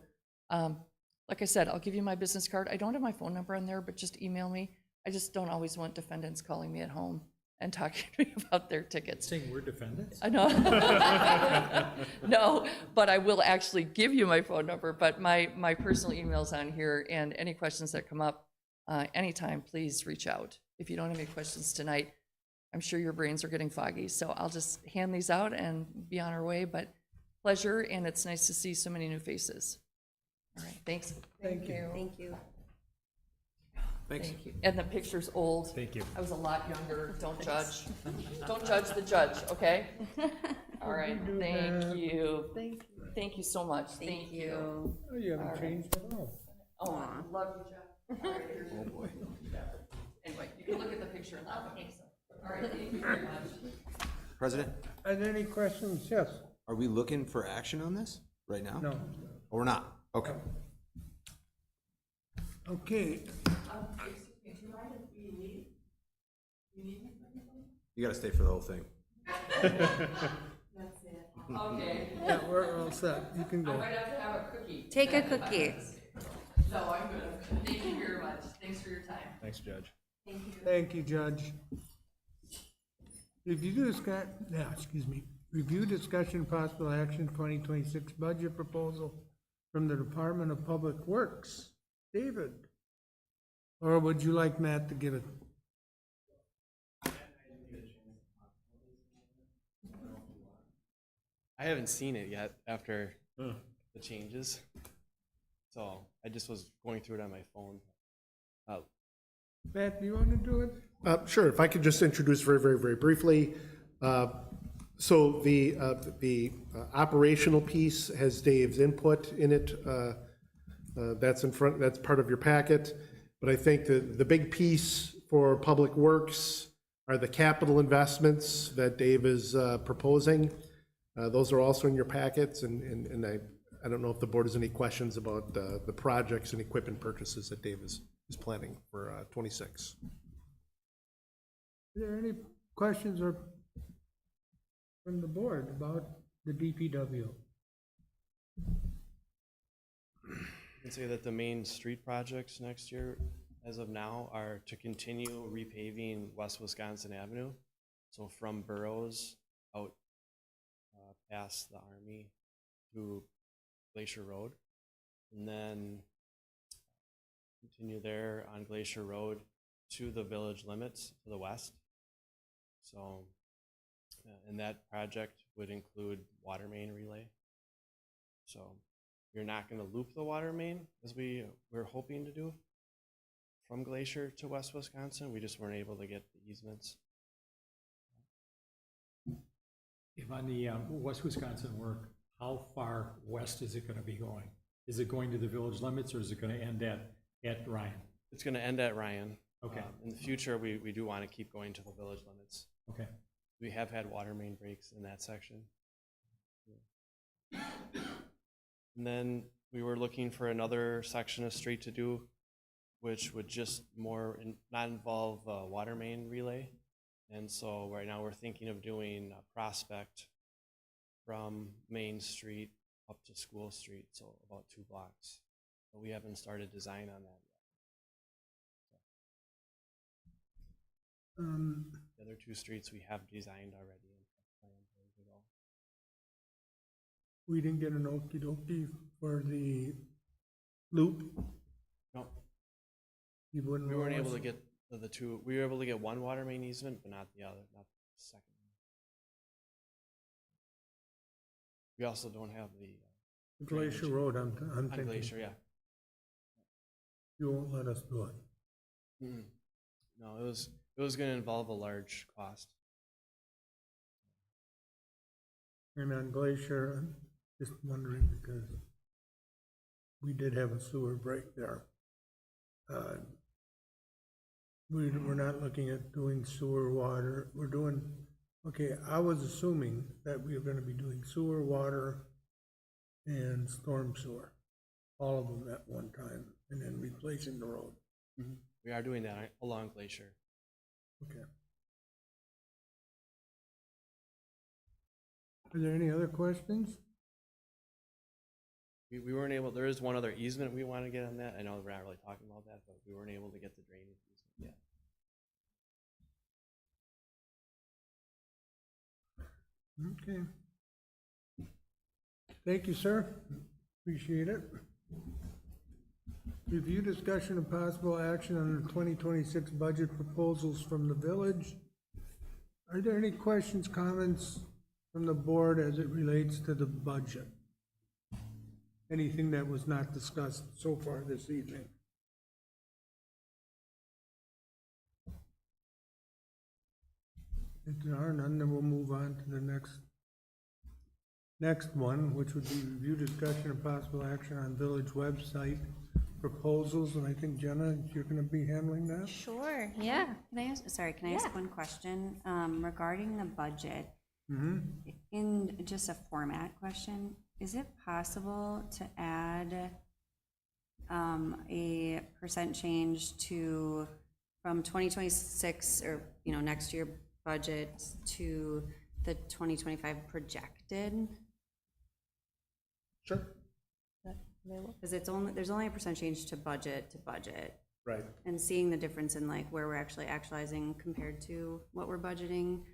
like I said, I'll give you my business card. I don't have my phone number on there, but just email me. I just don't always want defendants calling me at home and talking to me about their tickets. Saying we're defendants? I know. No, but I will actually give you my phone number, but my personal email's on here, and any questions that come up anytime, please reach out. If you don't have any questions tonight, I'm sure your brains are getting foggy, so I'll just hand these out and be on our way, but pleasure, and it's nice to see so many new faces. All right, thanks. Thank you. Thank you. Thank you. And the picture's old. Thank you. I was a lot younger. Don't judge. Don't judge the judge, okay? All right, thank you. Thank you so much. Thank you. Oh, you haven't All right. changed at all. Oh, I love you, Jeff. All right, here's your- Anyway, you can look at the picture and laugh. All right, thank you very much. President, Are there any questions? Yes? are we looking for action on this right now? No? Or we're not? Okay. Okay, You gotta stay for the whole thing. Okay. yeah, we're all set. You can I go. might have to have a cookie. Take a cookie. No, I'm good. Thank you very much. Thanks for your time. Thanks, Judge. Thank you, Judge. Review discussion, possible action, 2026 budget proposal from the Department of Public Works. David? Or would you like Matt to get it? I haven't seen it yet after the changes, so I just was going through it on my phone. Matt, do you want to do it? Sure, if I could just introduce very briefly. So the operational piece has Dave's input in it. That's in front, that's part of your packet. But I think the big piece for Public Works are the capital investments that Dave is proposing. Those are also in your packets, and I don't know if the board has any questions about the projects and equipment purchases that Dave is planning for 26. Are there any questions or from the board about the DPW? I can say that the main street projects next year, as of now, are to continue repaving West Wisconsin Avenue. So from Burroughs out past the Army to Glacier Road, and then continue there on Glacier Road to the village limits to the west. So, and that project would include water main relay. So we're not gonna loop the water main as we're hoping to do from Glacier to West Wisconsin. We just weren't able to get the easements. If on the West Wisconsin work, how far west is it gonna be going? Is it going to the village limits, or is it gonna end at Ryan? It's gonna end at Ryan. Okay. In the future, we do want to keep going to the village limits. Okay. We have had water main breaks in that section. And then we were looking for another section of street to do, which would just not involve a water main relay. And so right now we're thinking of doing a Prospect from Main Street up to School Street, so about 2 blocks. But we haven't started design on that yet. The other 2 streets we have designed already and planned ready to go. We didn't get an okey-dokey for the loop. No, You wouldn't. we weren't allow able us- to get the 2. We were able to get one water main easement, but not the other, not the second one. We also don't have the Glacier Road, I'm on thinking. Glacier, yeah. You won't let us do it. Mm-mm. No, it was going to involve a large cost. And on Glacier, I'm just wondering because we did have a sewer break there. We're not looking at doing sewer, water, we're doing, okay, I was assuming that we were gonna be doing sewer, water, and storm sewer, all of them at one time, and then replacing the road. We are doing that along Glacier. Okay. Are there any other questions? We weren't able, there is one other easement we want to get on that. I know we're not really talking about that, but we weren't able to get the drainage easement yet. Okay. Thank you, sir. Appreciate it. Review, discussion, and possible action on the 2026 budget proposals from the village. Are there any questions, comments from the board as it relates to the budget? Anything that was not discussed so far this evening? If there are none, then we'll move on to the next one, which would be review, discussion, and possible action on village website proposals, and I think Jenna, you're gonna be handling that? Sure, yeah. Can I ask, sorry, can I ask Yeah. one question? Regarding the budget, Mm-hmm. in just a format question, is it possible to add a percent change to, from 2026 or, next year budget to the 2025 projected? Sure. Because there's only a percent change to budget, Right. and seeing the difference in like where we're actually actualizing compared to what we're budgeting.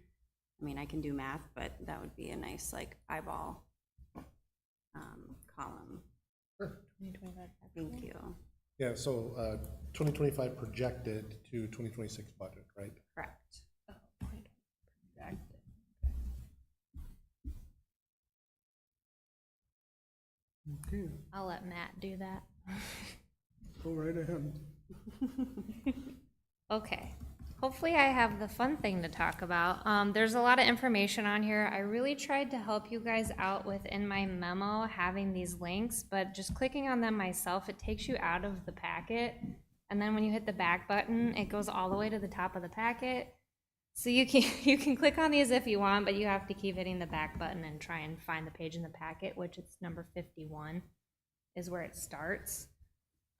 I mean, I can do math, but that would be a nice like eyeball column. Sure. Thank you. Yeah, so 2025 projected to 2026 budget, right? Correct. Okay, I'll let Matt do that. go right ahead. Okay, hopefully I have the fun thing to talk about. There's a lot of information on here. I really tried to help you guys out within my memo, having these links, but just clicking on them myself, it takes you out of the packet. And then when you hit the back button, it goes all the way to the top of the packet. So you can click on these if you want, but you have to keep hitting the back button and try and find the page in the packet, which it's number 51 is where it starts.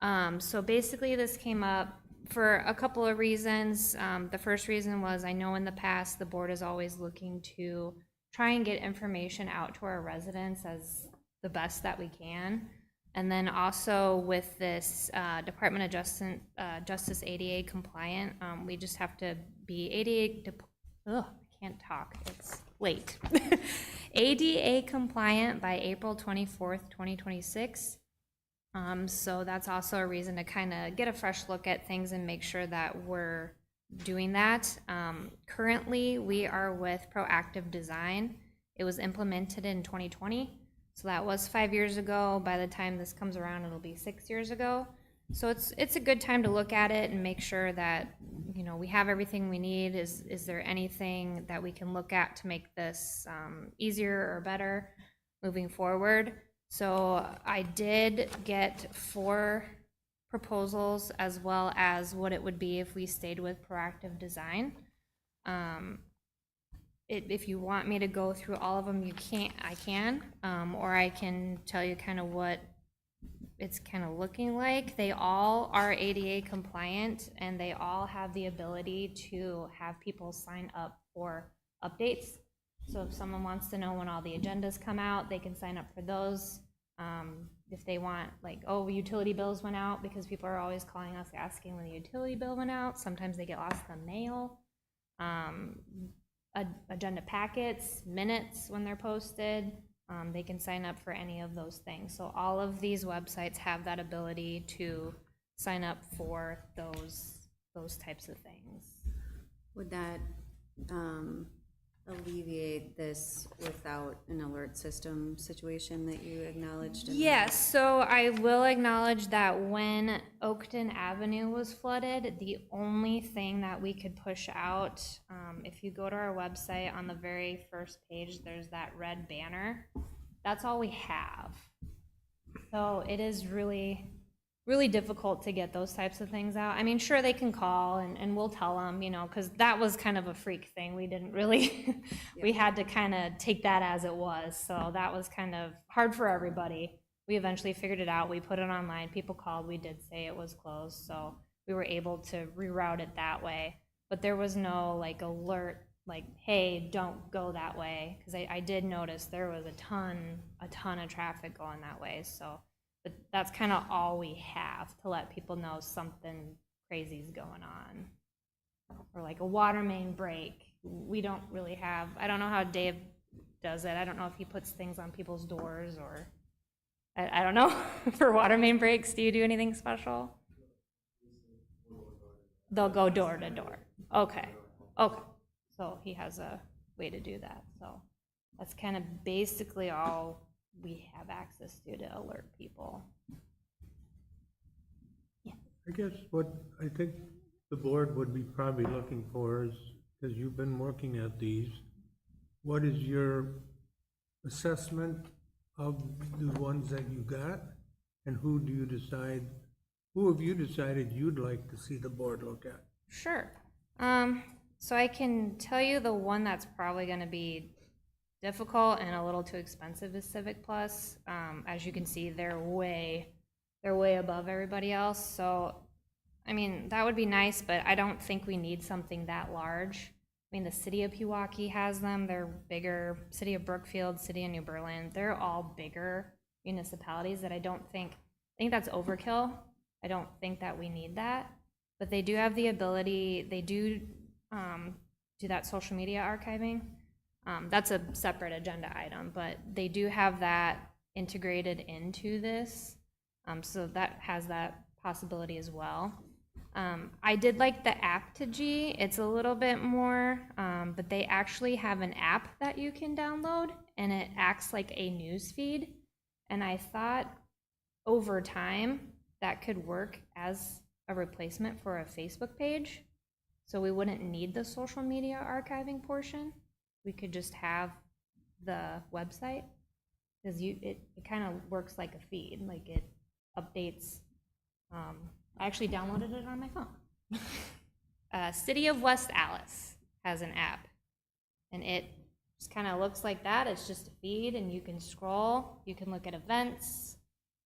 So basically this came up for a couple of reasons. The first reason was I know in the past the board is always looking to try and get information out to our residents as the best that we can. And then also with this Department of Justice ADA compliant, we just have to be ADA, I can't talk, it's late. ADA compliant by April 24th, 2026. So that's also a reason to kind of get a fresh look at things and make sure that we're doing that. Currently, we are with Proactive Design. It was implemented in 2020. So that was 5 years ago. By the time this comes around, it'll be 6 years ago. So it's a good time to look at it and make sure that, you know, we have everything we need. Is there anything that we can look at to make this easier or better moving forward? So I did get 4 proposals, as well as what it would be if we stayed with proactive design. If you want me to go through all of them, I can, or I can tell you kind of what it's kind of looking like. They all are ADA compliant, and they all have the ability to have people sign up for updates. So if someone wants to know when all the agendas come out, they can sign up for those. If they want, like, oh, utility bills went out, because people are always calling us asking when the utility bill went out. Sometimes they get lost in the mail. Agenda packets, minutes when they're posted. They can sign up for any of those things. So all of these websites have that ability to sign up for those types of things. Would that alleviate this without an alert system situation that you acknowledged? Yes, so I will acknowledge that when Oakton Avenue was flooded, the only thing that we could push out, if you go to our website, on the very first page, there's that red banner. That's all we have. So it is really, really difficult to get those types of things out. I mean, sure, they can call and we'll tell them, you know, because that was kind of a freak thing. We didn't really, we had to kind of take that as it was. So that was kind of hard for everybody. We eventually figured it out. We put it online. People called. We did say it was closed. So we were able to reroute it that way. But there was no like alert, like, hey, don't go that way. Because I did notice there was a ton of traffic going that way. So. But that's kind of all we have to let people know something crazy is going on. Or like a water main break. We don't really have, I don't know how Dave does it. I don't know if he puts things on people's doors, or, I don't know, for water main breaks. Do you do anything special? They'll go door to door. Okay, okay. So he has a way to do that. So that's kind of basically all we have access to alert people. I guess what I think the board would be probably looking for is, because you've been working at these, what is your assessment of the ones that you got? And who have you decided you'd like to see the board look at? Sure. So I can tell you the one that's probably going to be difficult and a little too expensive is Civic Plus. As you can see, they're way above everybody else. So, I mean, that would be nice, but I don't think we need something that large. I mean, the city of Pewaukee has them. They're bigger. City of Brookfield, city of New Berlin, they're all bigger municipalities that I think that's overkill. I don't think that we need that. But they do have the ability, they do that social media archiving. That's a separate agenda item, but they do have that integrated into this. So that has that possibility as well. I did like the Aptigee. It's a little bit more, but they actually have an app that you can download, and it acts like a news feed. And I thought over time that could work as a replacement for a Facebook page. So we wouldn't need the social media archiving portion. We could just have the website, because it kind of works like a feed, like it updates. I actually downloaded it on my phone. City of West Allis has an app, and it just kind of looks like that. It's just a feed, and you can scroll, you can look at events,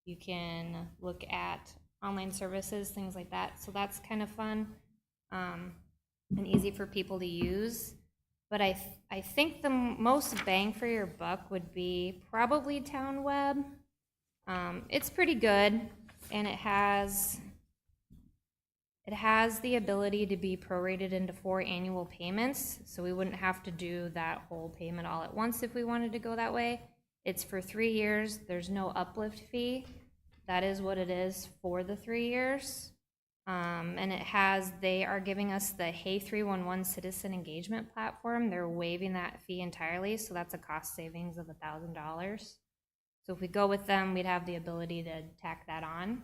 you can look at online services, things like that. So that's kind of fun and easy for people to use. But I think the most bang for your buck would be probably TownWeb. It's pretty good, and it has the ability to be prorated into 4 annual payments, so we wouldn't have to do that whole payment all at once if we wanted to go that way. It's for 3 years. There's no uplift fee. That is what it is for the 3 years. And they are giving us the Hey 311 citizen engagement platform. They're waiving that fee entirely, so that's a cost savings of $1,000. So if we go with them, we'd have the ability to tack that on.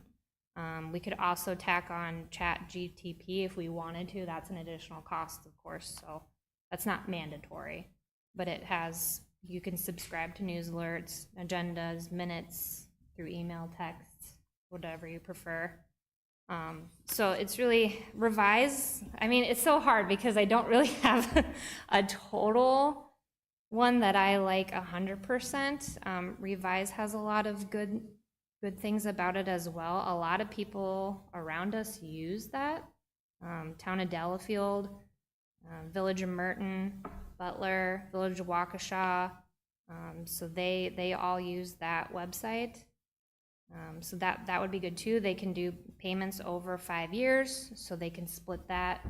We could also tack on ChatGPT if we wanted to. That's an additional cost, of course, so that's not mandatory. But it has, you can subscribe to news alerts, agendas, minutes, through email, text, whatever you prefer. So it's really revise. I mean, it's so hard because I don't really have a total one that I like 100%. Revise has a lot of good things about it as well. A lot of people around us use that. Town of Delafield, Village of Merton, Butler, Village of Waukesha. So they all use that website. So that would be good too. They can do payments over 5 years, so they can split that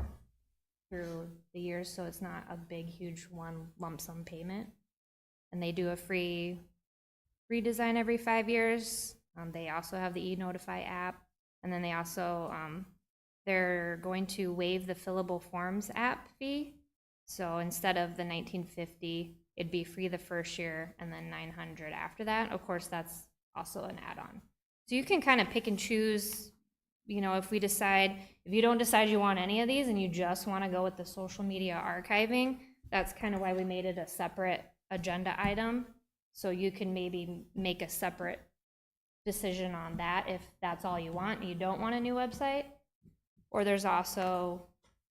through the years, so it's not a big, huge one lump sum payment. And they do a free redesign every 5 years. They also have the e-Notify app, and then they also they're going to waive the fillable forms app fee. So instead of the $19.50, it'd be free the first year and then $900 after that. Of course, that's also an add-on. So you can kind of pick and choose, you know, if you don't decide you want any of these and you just want to go with the social media archiving, that's kind of why we made it a separate agenda item. So you can maybe make a separate decision on that if that's all you want and you don't want a new website. Or there's also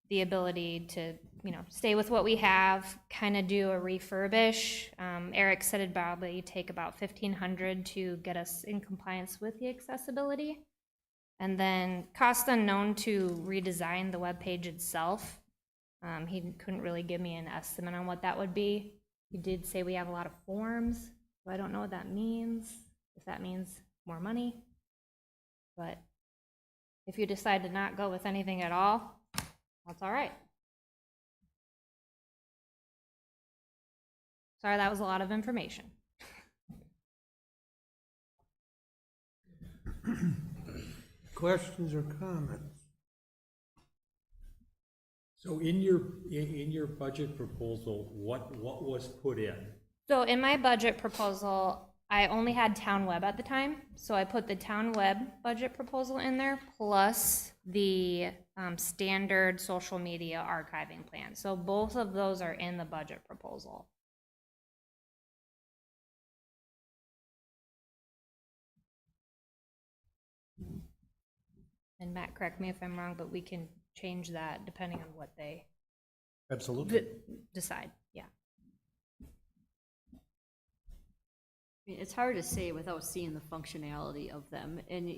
the ability to, you know, stay with what we have, kind of do a refurbish. Eric said it'd probably take about $1,500 to get us in compliance with the accessibility. And then cost unknown to redesign the web page itself. He couldn't really give me an estimate on what that would be. He did say we have a lot of forms, so I don't know what that means, if that means more money. But if you decide to not go with anything at all, that's all right. Sorry, that was a lot of information. Questions or comments? So in your budget proposal, what was put in? So in my budget proposal, I only had town web at the time, so I put the town web budget proposal in there, plus the standard social media archiving plan. So both of those are in the budget proposal. And Matt, correct me if I'm wrong, but we can change that depending on what they Absolutely. decide, yeah. I mean, it's hard to say without seeing the functionality of them, and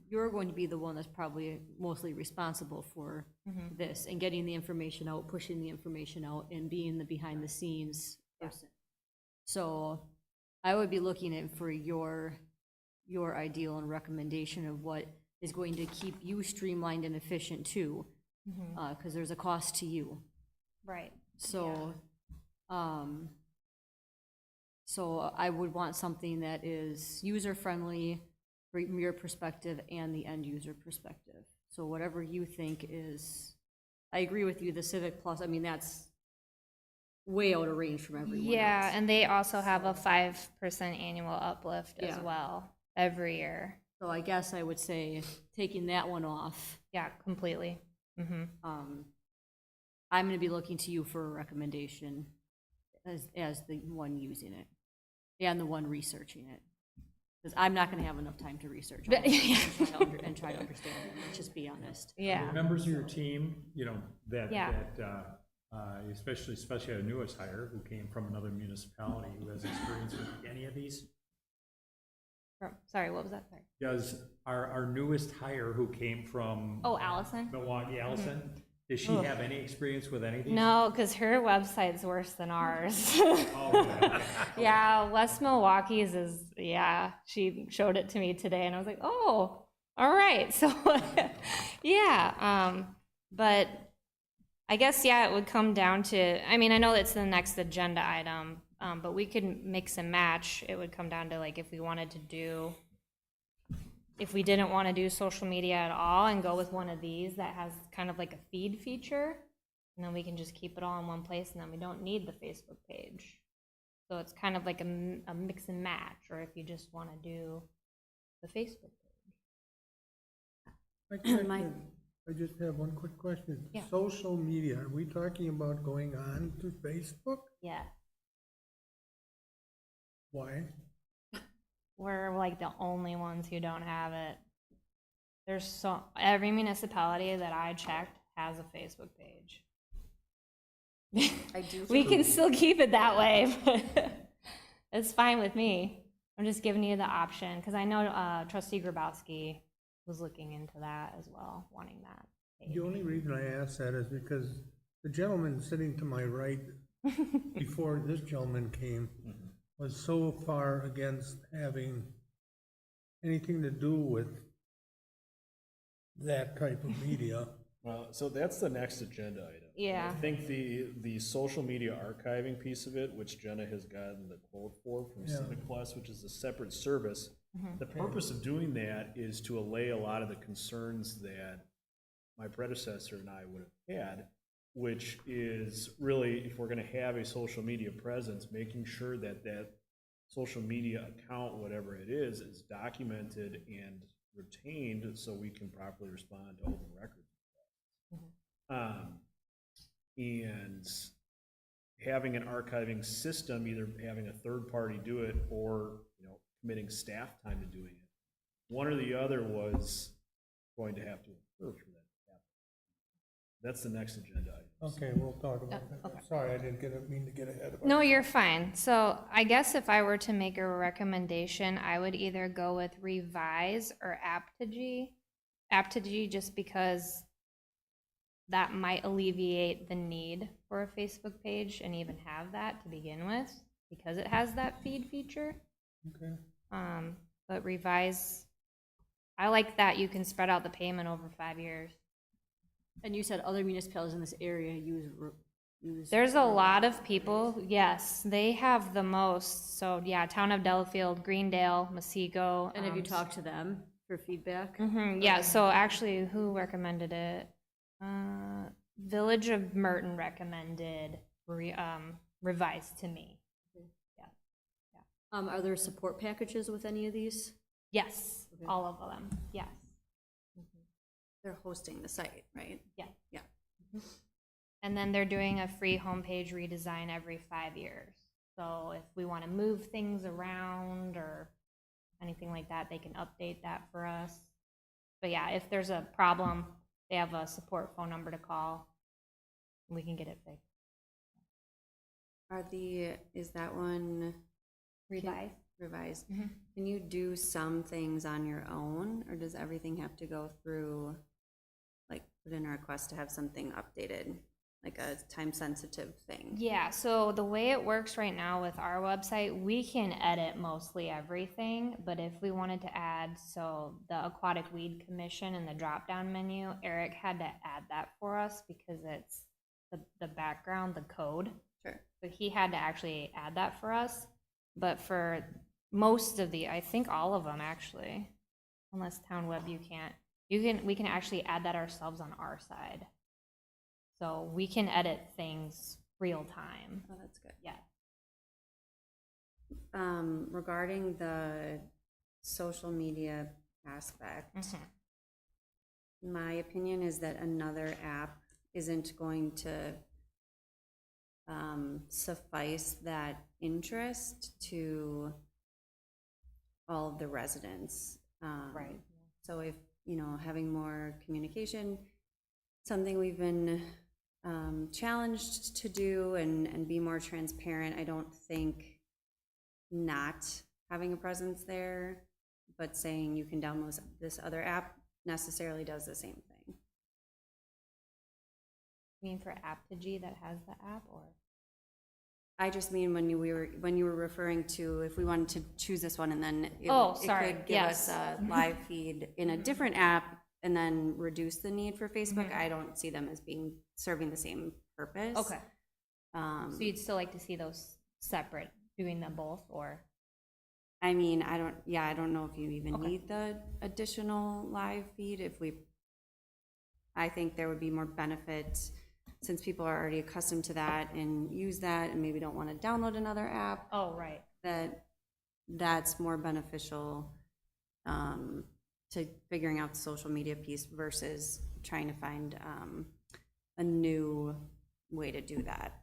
you're going to be the one that's probably mostly responsible for this, and getting the information out, pushing the information out, and being the behind-the-scenes person. So I would be looking at for your ideal and recommendation of what is going to keep you streamlined and efficient too, because there's a cost to you. Right. So, so I would want something that is user-friendly from your perspective and the end-user perspective. So whatever you think is, I agree with you, the Civic Plus, I mean, that's way out of range from everyone Yeah, else. and they also have a 5% annual uplift as Yeah. well every year. So I guess I would say, taking that one off, Yeah, completely. I'm gonna be looking to you for a recommendation as the one using it, and the one researching it. Because I'm not gonna have enough time to research all of it and try to understand it, let's just be honest. Yeah. Members of your team, you know, Yeah. especially our newest hire, who came from another municipality, who has experience with any of these? Sorry, what was that? Sorry. Does our newest hire, who came from Oh, Allison? Milwaukee, Allison, does she have any experience with any of these? No, because her website's worse than ours. Oh, okay. Yeah, West Milwaukee's is, yeah, she showed it to me today and I was like, oh, all right. So, yeah, but I guess, yeah, it would come down to, I mean, I know it's the next agenda item, but we could mix and match. It would come down to like if we wanted to do, if we didn't want to do social media at all and go with one of these that has kind of like a feed feature, and then we can just keep it all in one place and then we don't need the Facebook page. So it's kind of like a mix and match, or if you just want to do the Facebook page. I just have one quick question. Yeah. Social media, are we talking about going on to Facebook? Yeah. Why? We're like the only ones who don't have it. Every municipality that I checked has a Facebook page. I do. We can still keep it that way, but it's fine with me. I'm just giving you the option, because I know trustee Grabowski was looking into that as well, wanting that page. The only reason I ask that is because the gentleman sitting to my right before this gentleman came was so far against having anything to do with that type of media. Well, so that's the next agenda item. Yeah. I think the social media archiving piece of it, which Jenna has gotten the quote for from Yeah. Civic Plus, which is a separate service. The purpose of doing that is to allay a lot of the concerns that my predecessor and I would have had, which is really, if we're gonna have a social media presence, making sure that that social media account, whatever it is documented and retained so we can properly respond to open records. And having an archiving system, either having a third party do it or, committing staff time to doing it. One or the other was going to have to occur for that to happen. That's the next agenda item. Okay, we'll talk about that. okay. Sorry, I didn't mean to get ahead of No, ourselves. you're fine. So I guess if I were to make a recommendation, I would either go with Revise or Aptigee. Aptigee, just because that might alleviate the need for a Facebook page and even have that to begin with, because it has that feed feature. Okay. But Revise, I like that you can spread out the payment over 5 years. And you said other municipalities in this area use. There's a lot of people, yes, they have the most. So yeah, Town of Delafield, Greendale, Masego. And have you talked to them for feedback? Yeah, so actually, who recommended it? Village of Merton recommended Revise to me. Are there support packages with any of these? Yes, Okay. all of them, yes. They're hosting the site, right? Yeah. Yeah. And then they're doing a free homepage redesign every 5 years. So if we want to move things around or anything like that, they can update that for us. But yeah, if there's a problem, they have a support phone number to call. We can get it fixed. Is that one? Revise. Revised. Mhm. Can you do some things on your own, or does everything have to go through, like, put in a request to have something updated, like a time-sensitive thing? Yeah, so the way it works right now with our website, we can edit mostly everything, but if we wanted to add, so the Aquatic Weed Commission in the drop-down menu, Eric had to add that for us because it's the background, the code. Sure. So he had to actually add that for us, but for most of I think all of them actually, unless Town Web we can actually add that ourselves on our side. So we can edit things real time. Oh, that's good. Yeah. Regarding the social media aspect, my opinion is that another app isn't going to suffice that interest to all of the residents. Right. So if, having more communication, something we've been challenged to do and be more transparent. I don't think not having a presence there, but saying you can download this other app necessarily does the same thing. You mean for Aptigee that has the app, or? I just mean when you were referring to if we wanted to choose this one and then it Sorry, could give us a live feed in a different app and then reduce the need for Facebook. I don't see them as serving the same purpose. Okay. So you'd still like to see those separate, doing them both, or? I mean, I don't know if you even need the additional live feed. I think there would be more benefit since people are already accustomed to that and use that and maybe don't want to download another app, Oh, right. that's more beneficial to figuring out the social media piece versus trying to find a new way to do that.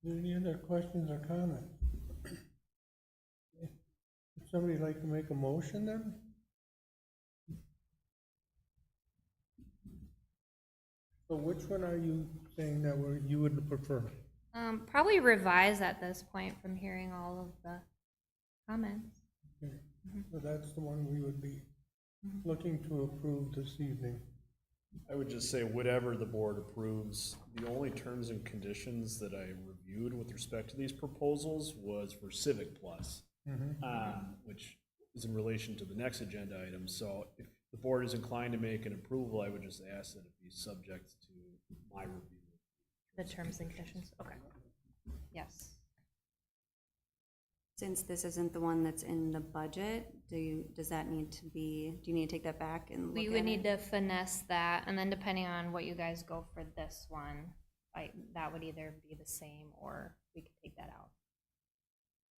Is there any other questions or comments? Would somebody like to make a motion then? So which one are you saying that you would prefer? Probably revise at this point from hearing all of the comments. Okay, so that's the one we would be looking to approve this evening. I would just say whatever the board approves, the only terms and conditions that I reviewed with respect to these proposals was for Civic Plus, which is in relation to the next agenda item. So if the board is inclined to make an approval, I would just ask that it be subject to my review. The terms and conditions, okay. Yes. Since this isn't the one that's in the budget, does that need to be, do you need to take that back and look We at would need it? to finesse that, and then depending on what you guys go for this one, that would either be the same or we could take that out.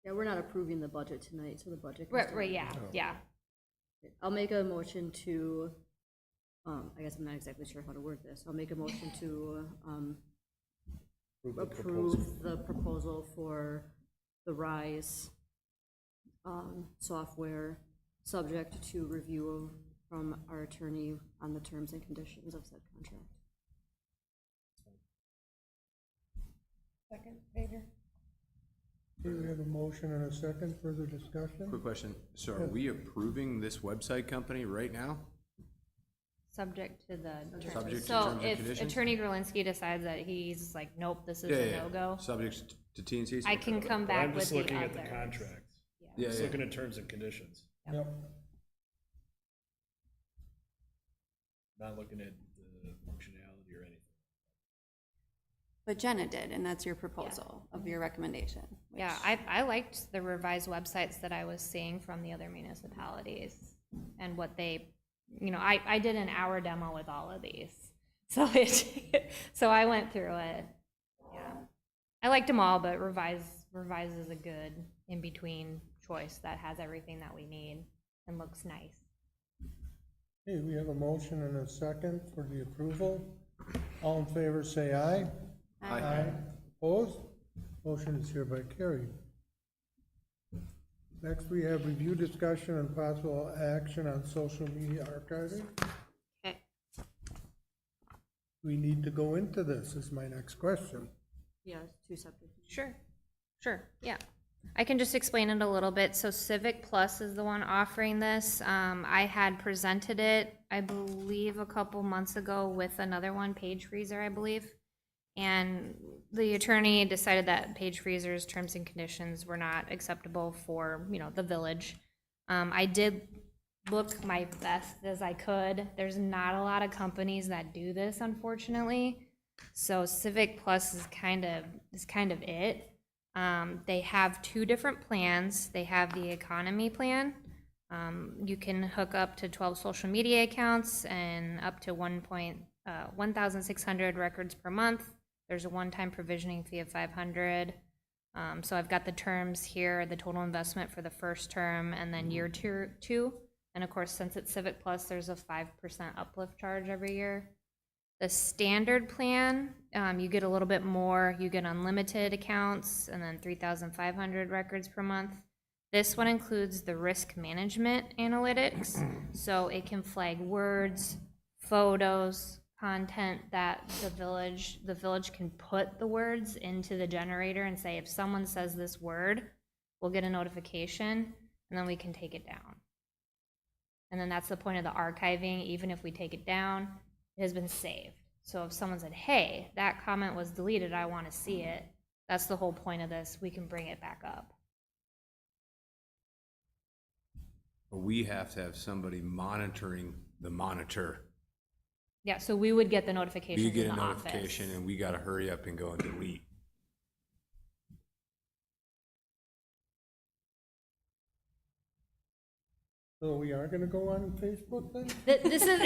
Yeah, we're not approving the budget tonight, so the budget. can Right, still right, be- yeah, yeah. I'll make a motion to, I guess I'm not exactly sure how to word this. I'll make a motion to approve the proposal for the RISE software, subject to review from our attorney on the terms and conditions of said contract. Second, Vader? Okay, we have a motion and a second, further discussion? Quick question, so are we approving this website company right now? Subject to the terms. Subject to So terms and if conditions? Attorney Grulinski decides that he's like, nope, this is Yeah, a yeah, no-go, subject to T and Cs? I can come But back I'm with just the looking at the others. contract, Yeah, just yeah. looking at terms and conditions, Yep. not looking at the functionality or anything. But Jenna did, and that's your proposal of your recommendation. which- Yeah, I liked the revised websites that I was seeing from the other municipalities and what they, I did an hour demo with all of these. So so I went through it. Yeah. I liked them all, but revise is a good in-between choice that has everything that we need and looks nice. Okay, we have a motion and a second for the approval. All in favor, say aye. Aye. Opposed? Motion is hereby carried. Next, we have review, discussion, and possible action on social media archiving. Okay. We need to go into this, is my next question. Yeah, it's two separate. Sure, yeah. I can just explain it a little bit. So Civic Plus is the one offering this. I had presented it, I believe, a couple months ago with another one, Page Freezer, I believe. And the attorney decided that Page Freezer's terms and conditions were not acceptable for, the village. I did look my best as I could. There's not a lot of companies that do this, unfortunately. So Civic Plus is kind of it. They have two different plans. They have the economy plan. You can hook up to 12 social media accounts and up to 1,600 records per month. There's a one-time provisioning fee of $500. So I've got the terms here, the total investment for the first term, and then year two. And of course, since it's Civic Plus, there's a 5% uplift charge every year. The standard plan, you get a little bit more. You get unlimited accounts and then 3,500 records per month. This one includes the risk management analytics, so it can flag words, photos, content that the village can put the words into the generator and say, if someone says this word, we'll get a notification, and then we can take it down. And then that's the point of the archiving. Even if we take it down, it has been saved. So if someone said, hey, that comment was deleted, I want to see it, that's the whole point of this. We can bring it back up. We have to have somebody monitoring the monitor. Yeah, so we would get the notifications We in get the a office. notification and we gotta hurry up and go and delete. So we are gonna go on Facebook then? This is,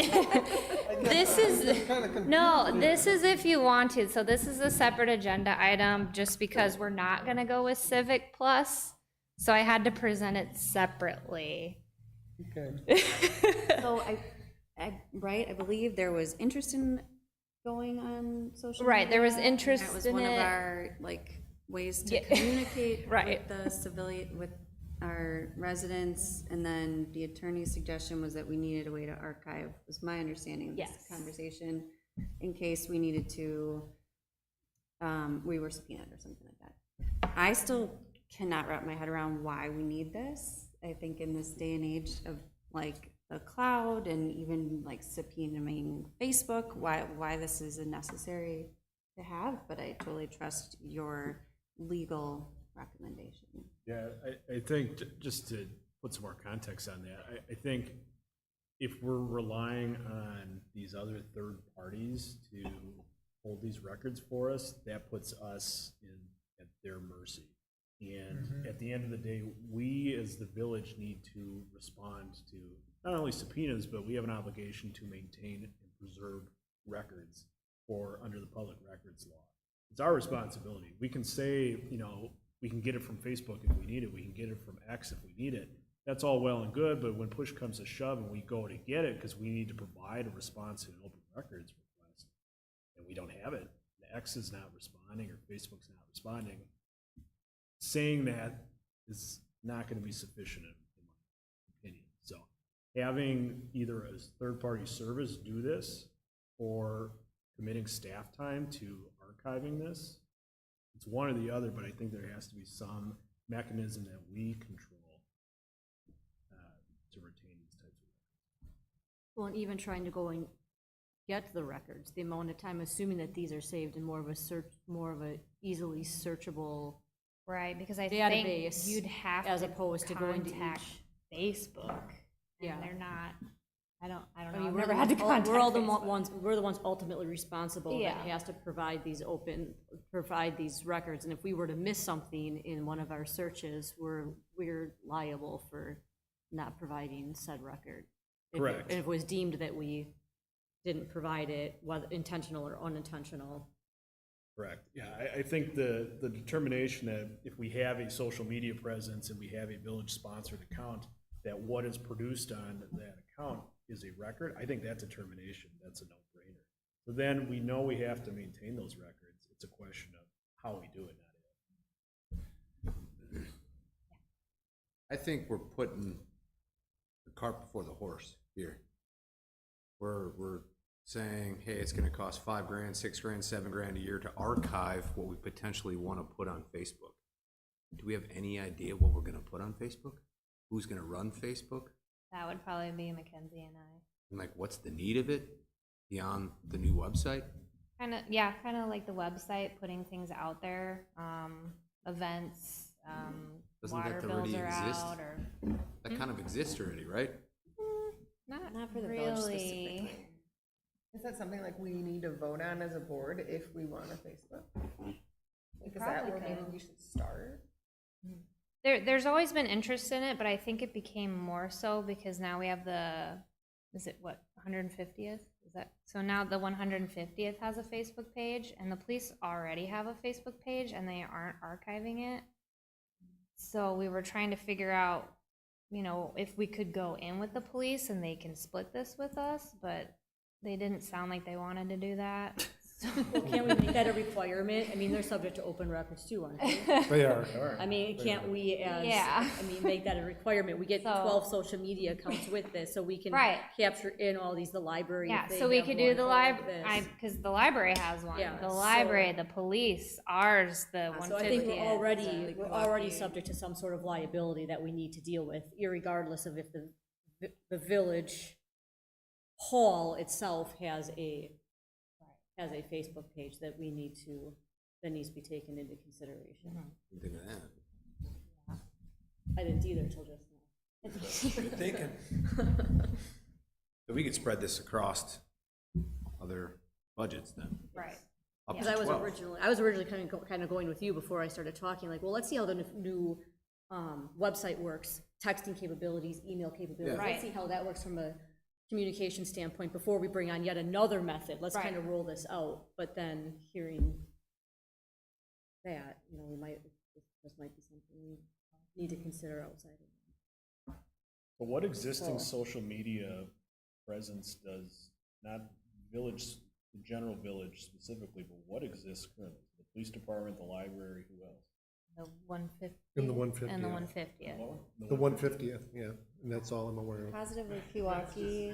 this is, no, this is if you want to. So this is a separate agenda item, just because we're not gonna go with Civic Plus. So I had to present it separately. Okay. So I believe there was interest in going on social media. Right, there was interest That was in one of it. our, like, ways to Yeah. communicate Right. with the civilian, with our residents. And then the attorney's suggestion was that we needed a way to archive, was my understanding of this Yes. conversation, in case we needed to, we were subpoenaed or something like that. I still cannot wrap my head around why we need this. I think in this day and age of like the cloud and even like subpoenaing Facebook, why this is a necessary to have, but I totally trust your legal recommendation. Yeah, I think, just to put some more context on that, I think if we're relying on these other third parties to hold these records for us, that puts us at their mercy. And at the end of the day, we as the village need to respond to not only subpoenas, but we have an obligation to maintain and preserve records under the public records law. It's our responsibility. We can say, we can get it from Facebook if we need it, we can get it from X if we need it. That's all well and good, but when push comes to shove and we go to get it because we need to provide a response to an open records request, and we don't have it, the X is not responding or Facebook's not responding, saying that is not going to be sufficient in my opinion. So having either a third-party service do this or committing staff time to archiving this, it's one or the other, but I think there has to be some mechanism that we control to retain these types of records. Well, and even trying to go and get the records, the amount of time, assuming that these are saved in more of a easily searchable Right, because I database, think you'd have as to opposed to going to contact Facebook. Yeah. And they're not, I don't I know, mean, I've we're never the had to ones, contact we're all the Facebook. ones, we're the ones ultimately responsible that Yeah. has to provide these records. And if we were to miss something in one of our searches, we're liable for not providing said record. Correct. If it was deemed that we didn't provide it, whether intentional or unintentional. Correct. Yeah, I think the determination that if we have a social media presence and we have a village-sponsored account, that what is produced on that account is a record, I think that determination, that's a no-brainer. So then we know we have to maintain those records. It's a question of how we do it, not if. I think we're putting the cart before the horse here. We're saying, hey, it's gonna cost $5,000, $6,000, $7,000 a year to archive what we potentially wanna put on Facebook. Do we have any idea what we're gonna put on Facebook? Who's gonna run Facebook? That would probably be Mackenzie and I. And like, what's the need of it beyond the new website? Kind of like the website, putting things out there, events, Doesn't water that bills already are exist? out, or, That kind of exists already, right? not for the village really. specifically. Is that something like we need to vote on as a board if we want a Facebook? Like, is that probably where maybe could. we should start? There's always been interest in it, but I think it became more so because now we have is it what, 150th? Is that, so now the 150th has a Facebook page, and the police already have a Facebook page, and they aren't archiving it. So we were trying to figure out, if we could go in with the police and they can split this with us, but they didn't sound like they wanted to do that. So Well, can't we make that a requirement? I mean, they're subject to open records too, aren't they? They are. I mean, can't we Yeah. make that a requirement? We get So- 12 social media accounts with this, so we can Right. capture in all these, the library. yeah, if they so we have could do one, the all of library, this. because the library has one. Yeah, The so- library, the police, ours, the 150th. So I think we're already the- subject to some sort of liability that we need to deal with, irregardless of if the village hall itself has a Facebook page that needs to be taken into consideration. Didn't think of that. I didn't either until just now. Good thinking. So we could spread this across other budgets then. Right. Up Because to I was 12. originally kind of going with you before I started talking, like, well, let's see how the new website works, texting capabilities, email capabilities. Yeah. Right. Let's see how that works from a communication standpoint before we bring on yet another method. Let's Right. kind of roll this out, but then hearing that, you know, this might be something we need to consider outside of. But what existing So- social media presence does, not village, the general village specifically, but what exists currently? The police department, the library, who else? The 150. And the 150th. And the 150th. The 150th, yeah, and that's all I'm aware of. Positively Pewaukee.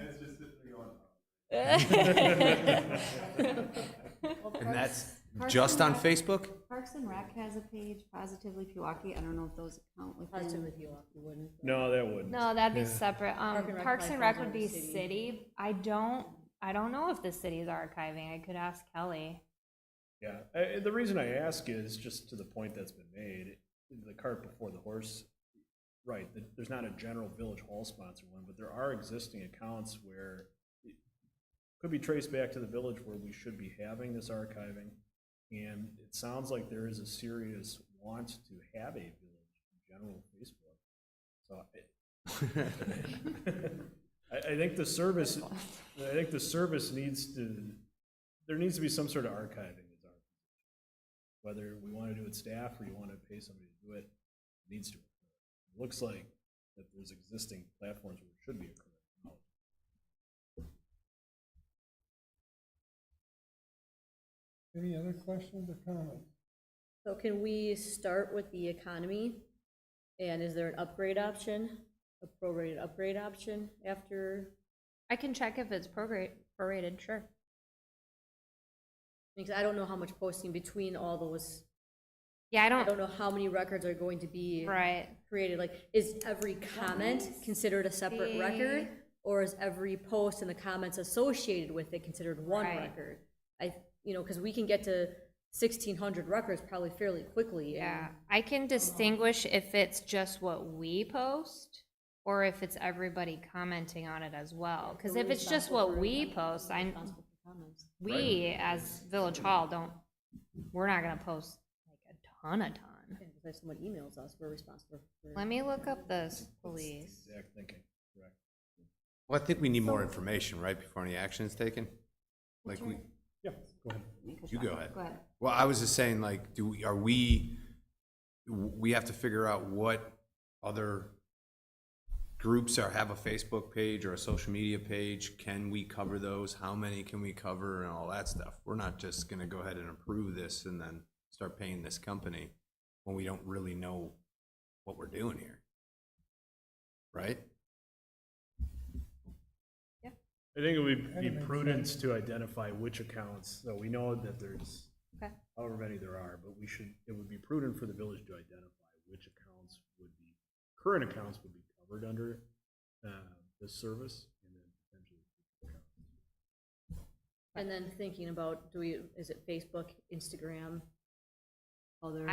And that's just on Facebook? Parks and Rec has a page, Positively Pewaukee. I don't know if those count within. Positively Pewaukee wouldn't. No, that wouldn't. No, that'd be Yeah. separate. Park and Rec Parks and probably Rec falls would be under city. city. I don't know if the city's archiving. I could ask Kelly. Yeah, the reason I ask is just to the point that's been made, the cart before the horse, right, there's not a general village hall sponsor one, but there are existing accounts where it could be traced back to the village where we should be having this archiving, and it sounds like there is a serious want to have a village general Facebook. So I think the service, needs to, there needs to be some sort of archiving. Whether we want to do it staff or you want to pay somebody to do it, it needs to occur. It looks like that there's existing platforms where it should be occurring. Any other questions or comments? So can we start with the economy? And is there an upgrade option, a prorated upgrade option after? I can check if it's prorated, sure. Because I don't know how much posting between all those, Yeah, I I don't, don't know how many records are going to be right. created. Like, is every comment considered a separate record? Or is every post and the comments associated with it considered one Right. record? Because we can get to 1,600 records probably fairly quickly. Yeah, I can distinguish if it's just what we post or if it's everybody commenting on it as well. Because if it's just what we post, we as Village Hall we're not gonna post like a ton. If someone emails us, we're responsible for. Let me look up this police. Exact thinking, correct. Well, I think we need more information, right, before any action is taken? Like, Yeah, go ahead. you go ahead. Go ahead. Well, I was just saying, like, we have to figure out what other groups have a Facebook page or a social media page. Can we cover those? How many can we cover and all that stuff? We're not just gonna go ahead and approve this and then start paying this company when we don't really know what we're doing here. Right? I think it would be prudent to identify which accounts, so we know that there's Okay. however many there are, but it would be prudent for the village to identify which accounts current accounts would be covered under this service, and then potentially future accounts. And then thinking about, is it Facebook, Instagram, other?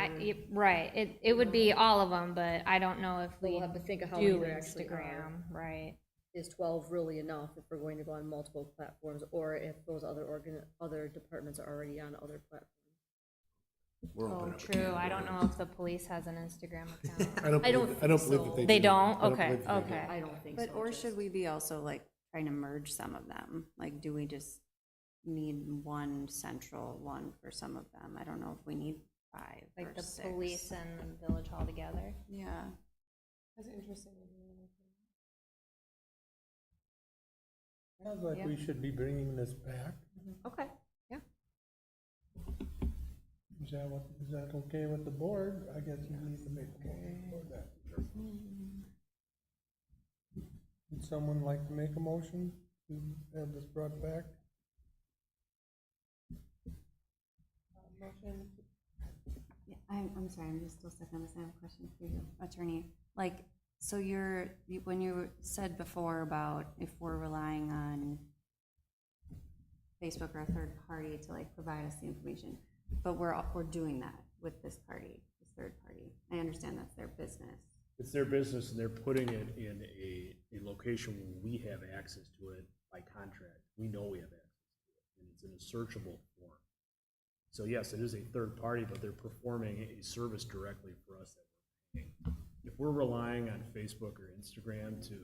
Right, it would be all of them, but I don't know if We'll we have to think of how many do there actually are. Instagram, right? Is 12 really enough if we're going to go on multiple platforms, or if those other departments are already on other platforms? We're Oh, opening up a can true, of I don't know worms. if the police has an Instagram account. I don't I don't believe think that so. they do. They don't? I Okay, believe that they do. okay. I don't think so. But, or just- should we be also like trying to merge some of them? Like, do we just need one central one for some of them? I don't know if we need 5 Like or the 6. police and Village Hall together. Yeah. That's interesting. Sounds like Yeah. we should be bringing this back. Okay, yeah. Is that okay with the board? I guess you need to make a motion for that. Would someone like to make a motion to have this brought back? Yeah, I'm sorry, I'm just still stuck on this. I have a question for you, attorney. Like, so when you said before about if we're relying on Facebook or a third party to like provide us the information, but we're doing that with this party, this third party. I understand that's their business. It's their business, and they're putting it in a location where we have access to it by contract. We know we have access to it, and it's in a searchable form. So yes, it is a third party, but they're performing a service directly for us that we're paying. if we're relying on Facebook or Instagram to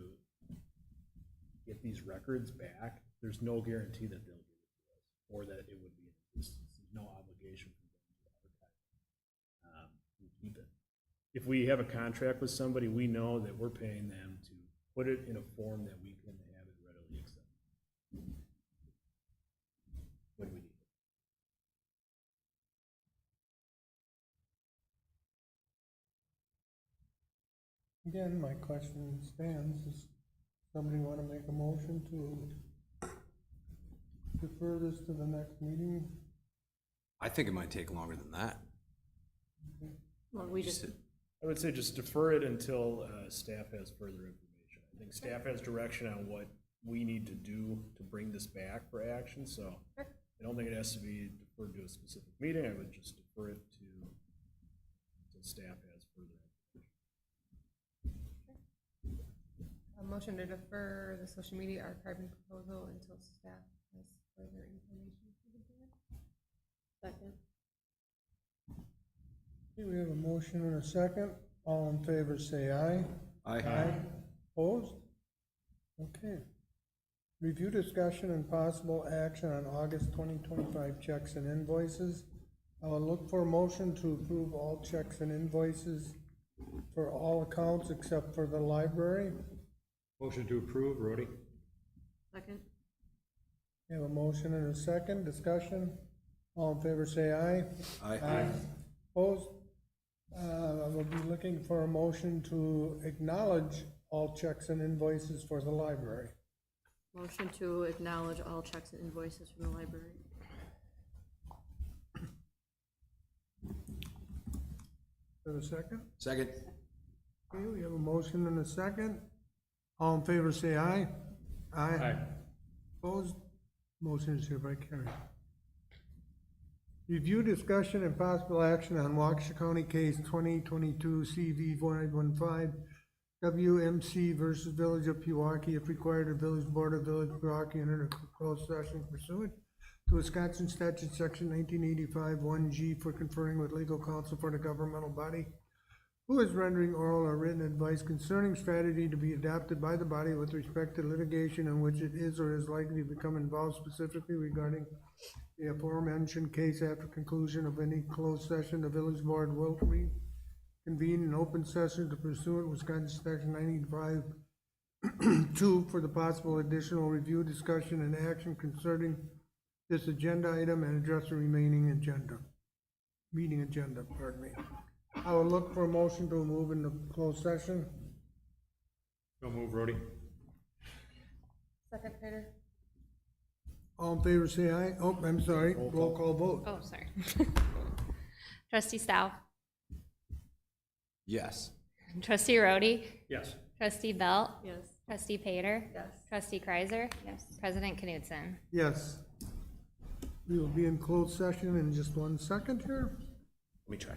get these records back, there's no guarantee that they'll give it to us, or that it would be in existence. There's no obligation for them to archive and keep it. If we have a contract with somebody, we know that we're paying them to put it in a form that we can have it readily accessible when we need it. Again, my question stands, does somebody want to make a motion to defer this to the next meeting? I think it might take longer than that. Well, we just, I would say just defer it until staff has further information. I think staff has direction on what we need to do to bring this back for action, so I don't think it has to be deferred to a specific meeting. I would just defer it to staff has further information. A motion to defer the social media archiving proposal until staff has further information for the board. Second. Okay, we have a motion and a second. All in favor, say aye. Aye. Opposed? Okay. Review, discussion, and possible action on August 2025 checks and invoices. I will look for a motion to approve all checks and invoices for all accounts except for the library. Motion to approve, Rhodey? Second. We have a motion and a second. Discussion. All in favor, say aye. Aye. Opposed? I will be looking for a motion to acknowledge all checks and invoices for the library. motion to acknowledge all checks and invoices from the library. Have a second? Second. Okay, we have a motion and a second. All in favor, say aye. Aye. Opposed? Motion is hereby carried. Review, discussion, and possible action on Waukesha County Case 2022 CV 4815, WMC versus Village of Pewaukee, if required, the Village Board of Village of Pewaukee enter a closed session pursuant to Wisconsin Statute Section 1985 1G for conferring with legal counsel for the governmental body who is rendering oral or written advice concerning strategy to be adopted by the body with respect to litigation in which it is or is likely to become involved, specifically regarding the aforementioned case. After conclusion of any closed session, the village board will reconvene an open session to pursue Wisconsin Section 95 2 for the possible additional review, discussion, and action concerning this agenda item and address the remaining meeting agenda, pardon me. I will look for a motion to move into closed session. So move, Rhodey? Second, Peter? All in favor, say aye. Oh, I'm sorry, roll call vote. Oh, sorry. Trustee Stout, Yes. trustee Rhodey, Yes. trustee Belt, Yes. trustee Pater, Yes. trustee Kreiser, Yes. President Knudsen. Yes. We will be in closed session in just 1 second here. Let me try.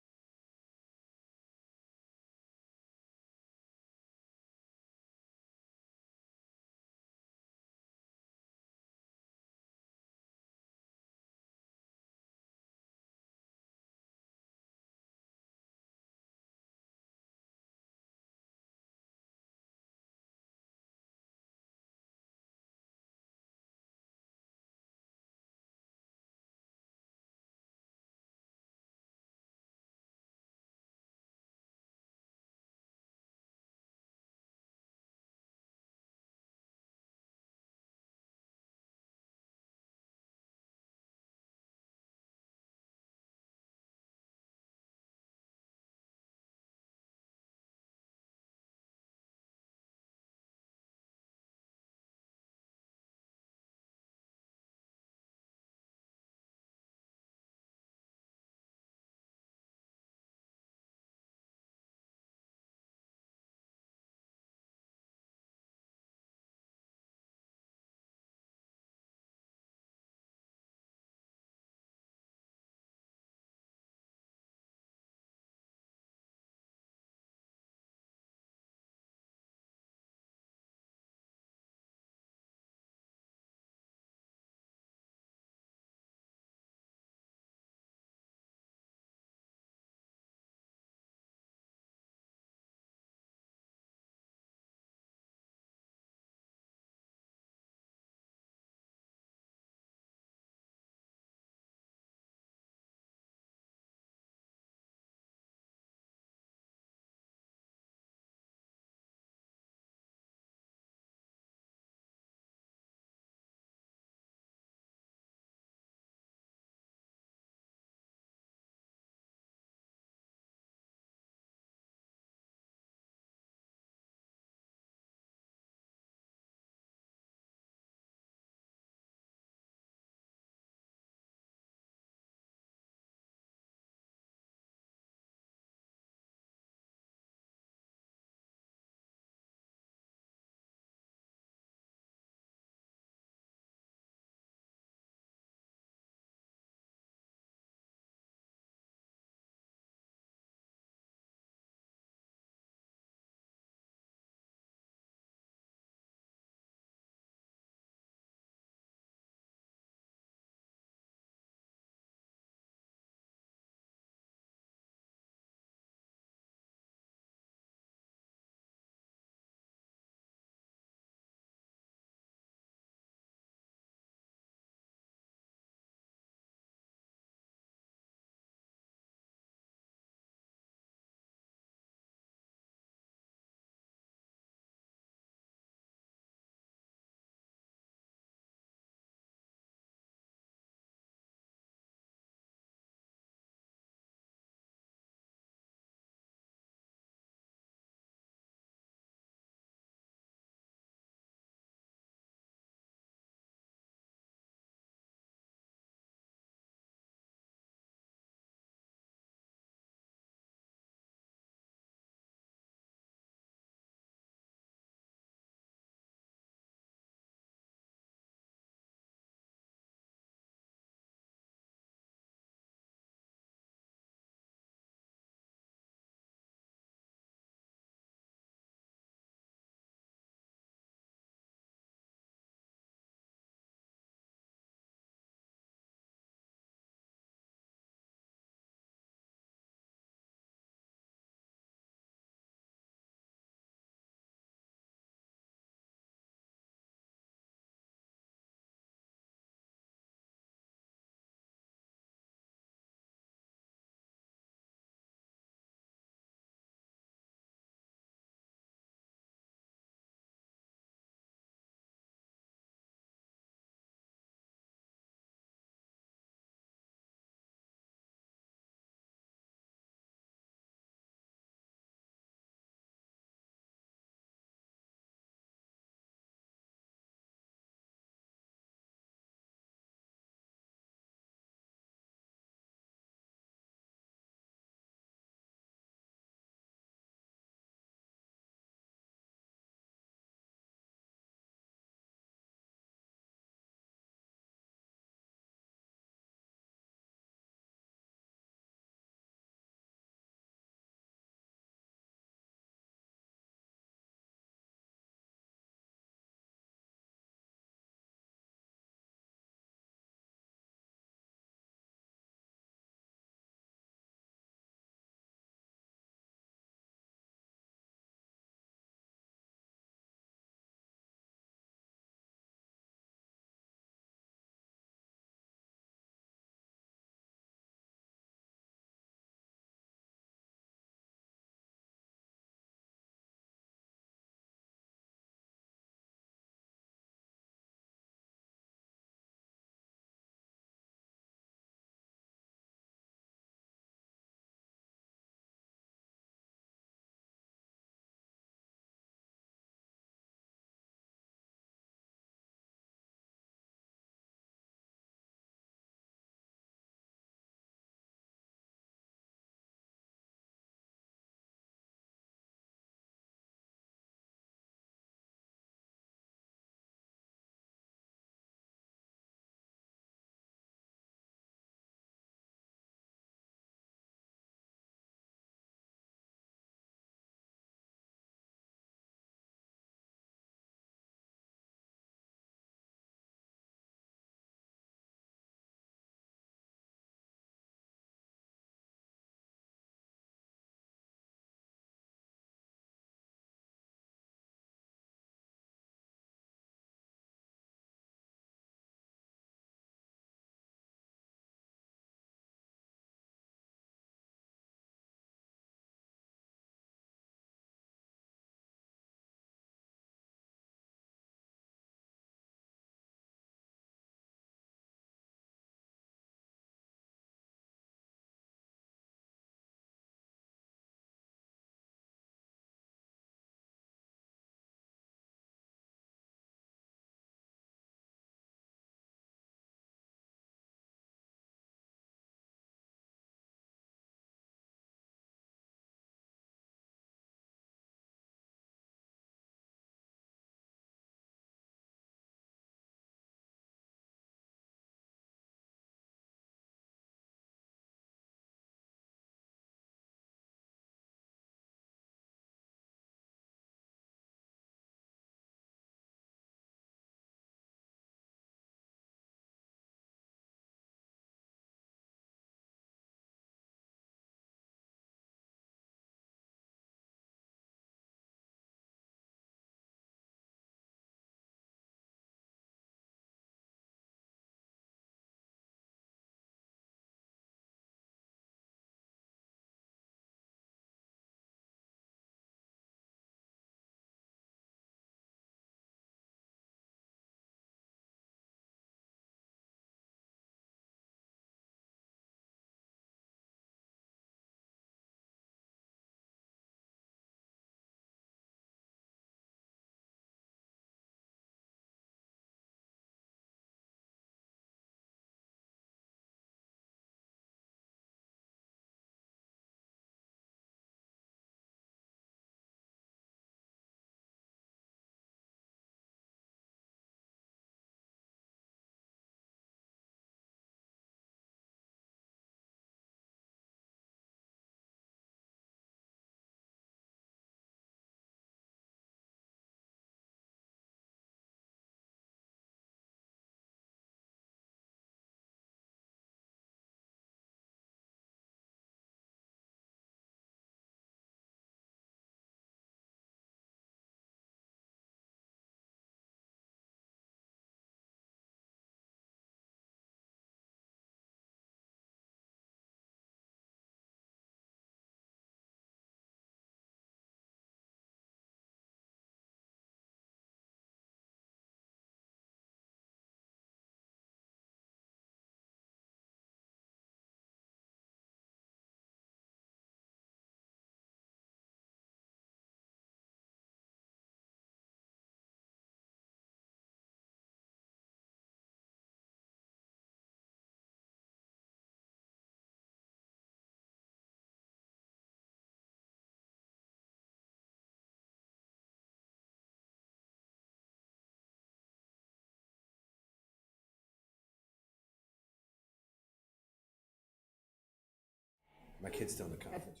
My kid's still in the conference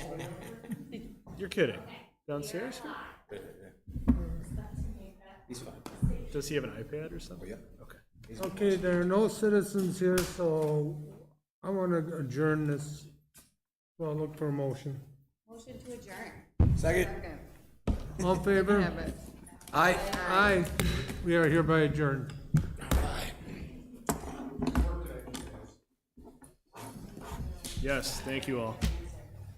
room. You're kidding. Downstairs? He's fine. Does he have an iPad or something? Yeah. Okay. Okay, there are no citizens here, so I want to adjourn this. So I'll look for a motion. Motion to adjourn. Second. All in favor? Have it. Aye. Aye. We are hereby adjourned. Yes, thank you all.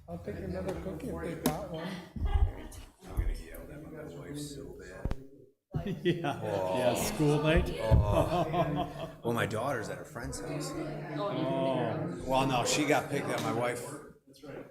I'll take another cookie if they got one. I'm gonna yell at my wife so bad. Yeah, school night? Well, my daughter's at her friend's house. Well, no, she got picked up. My wife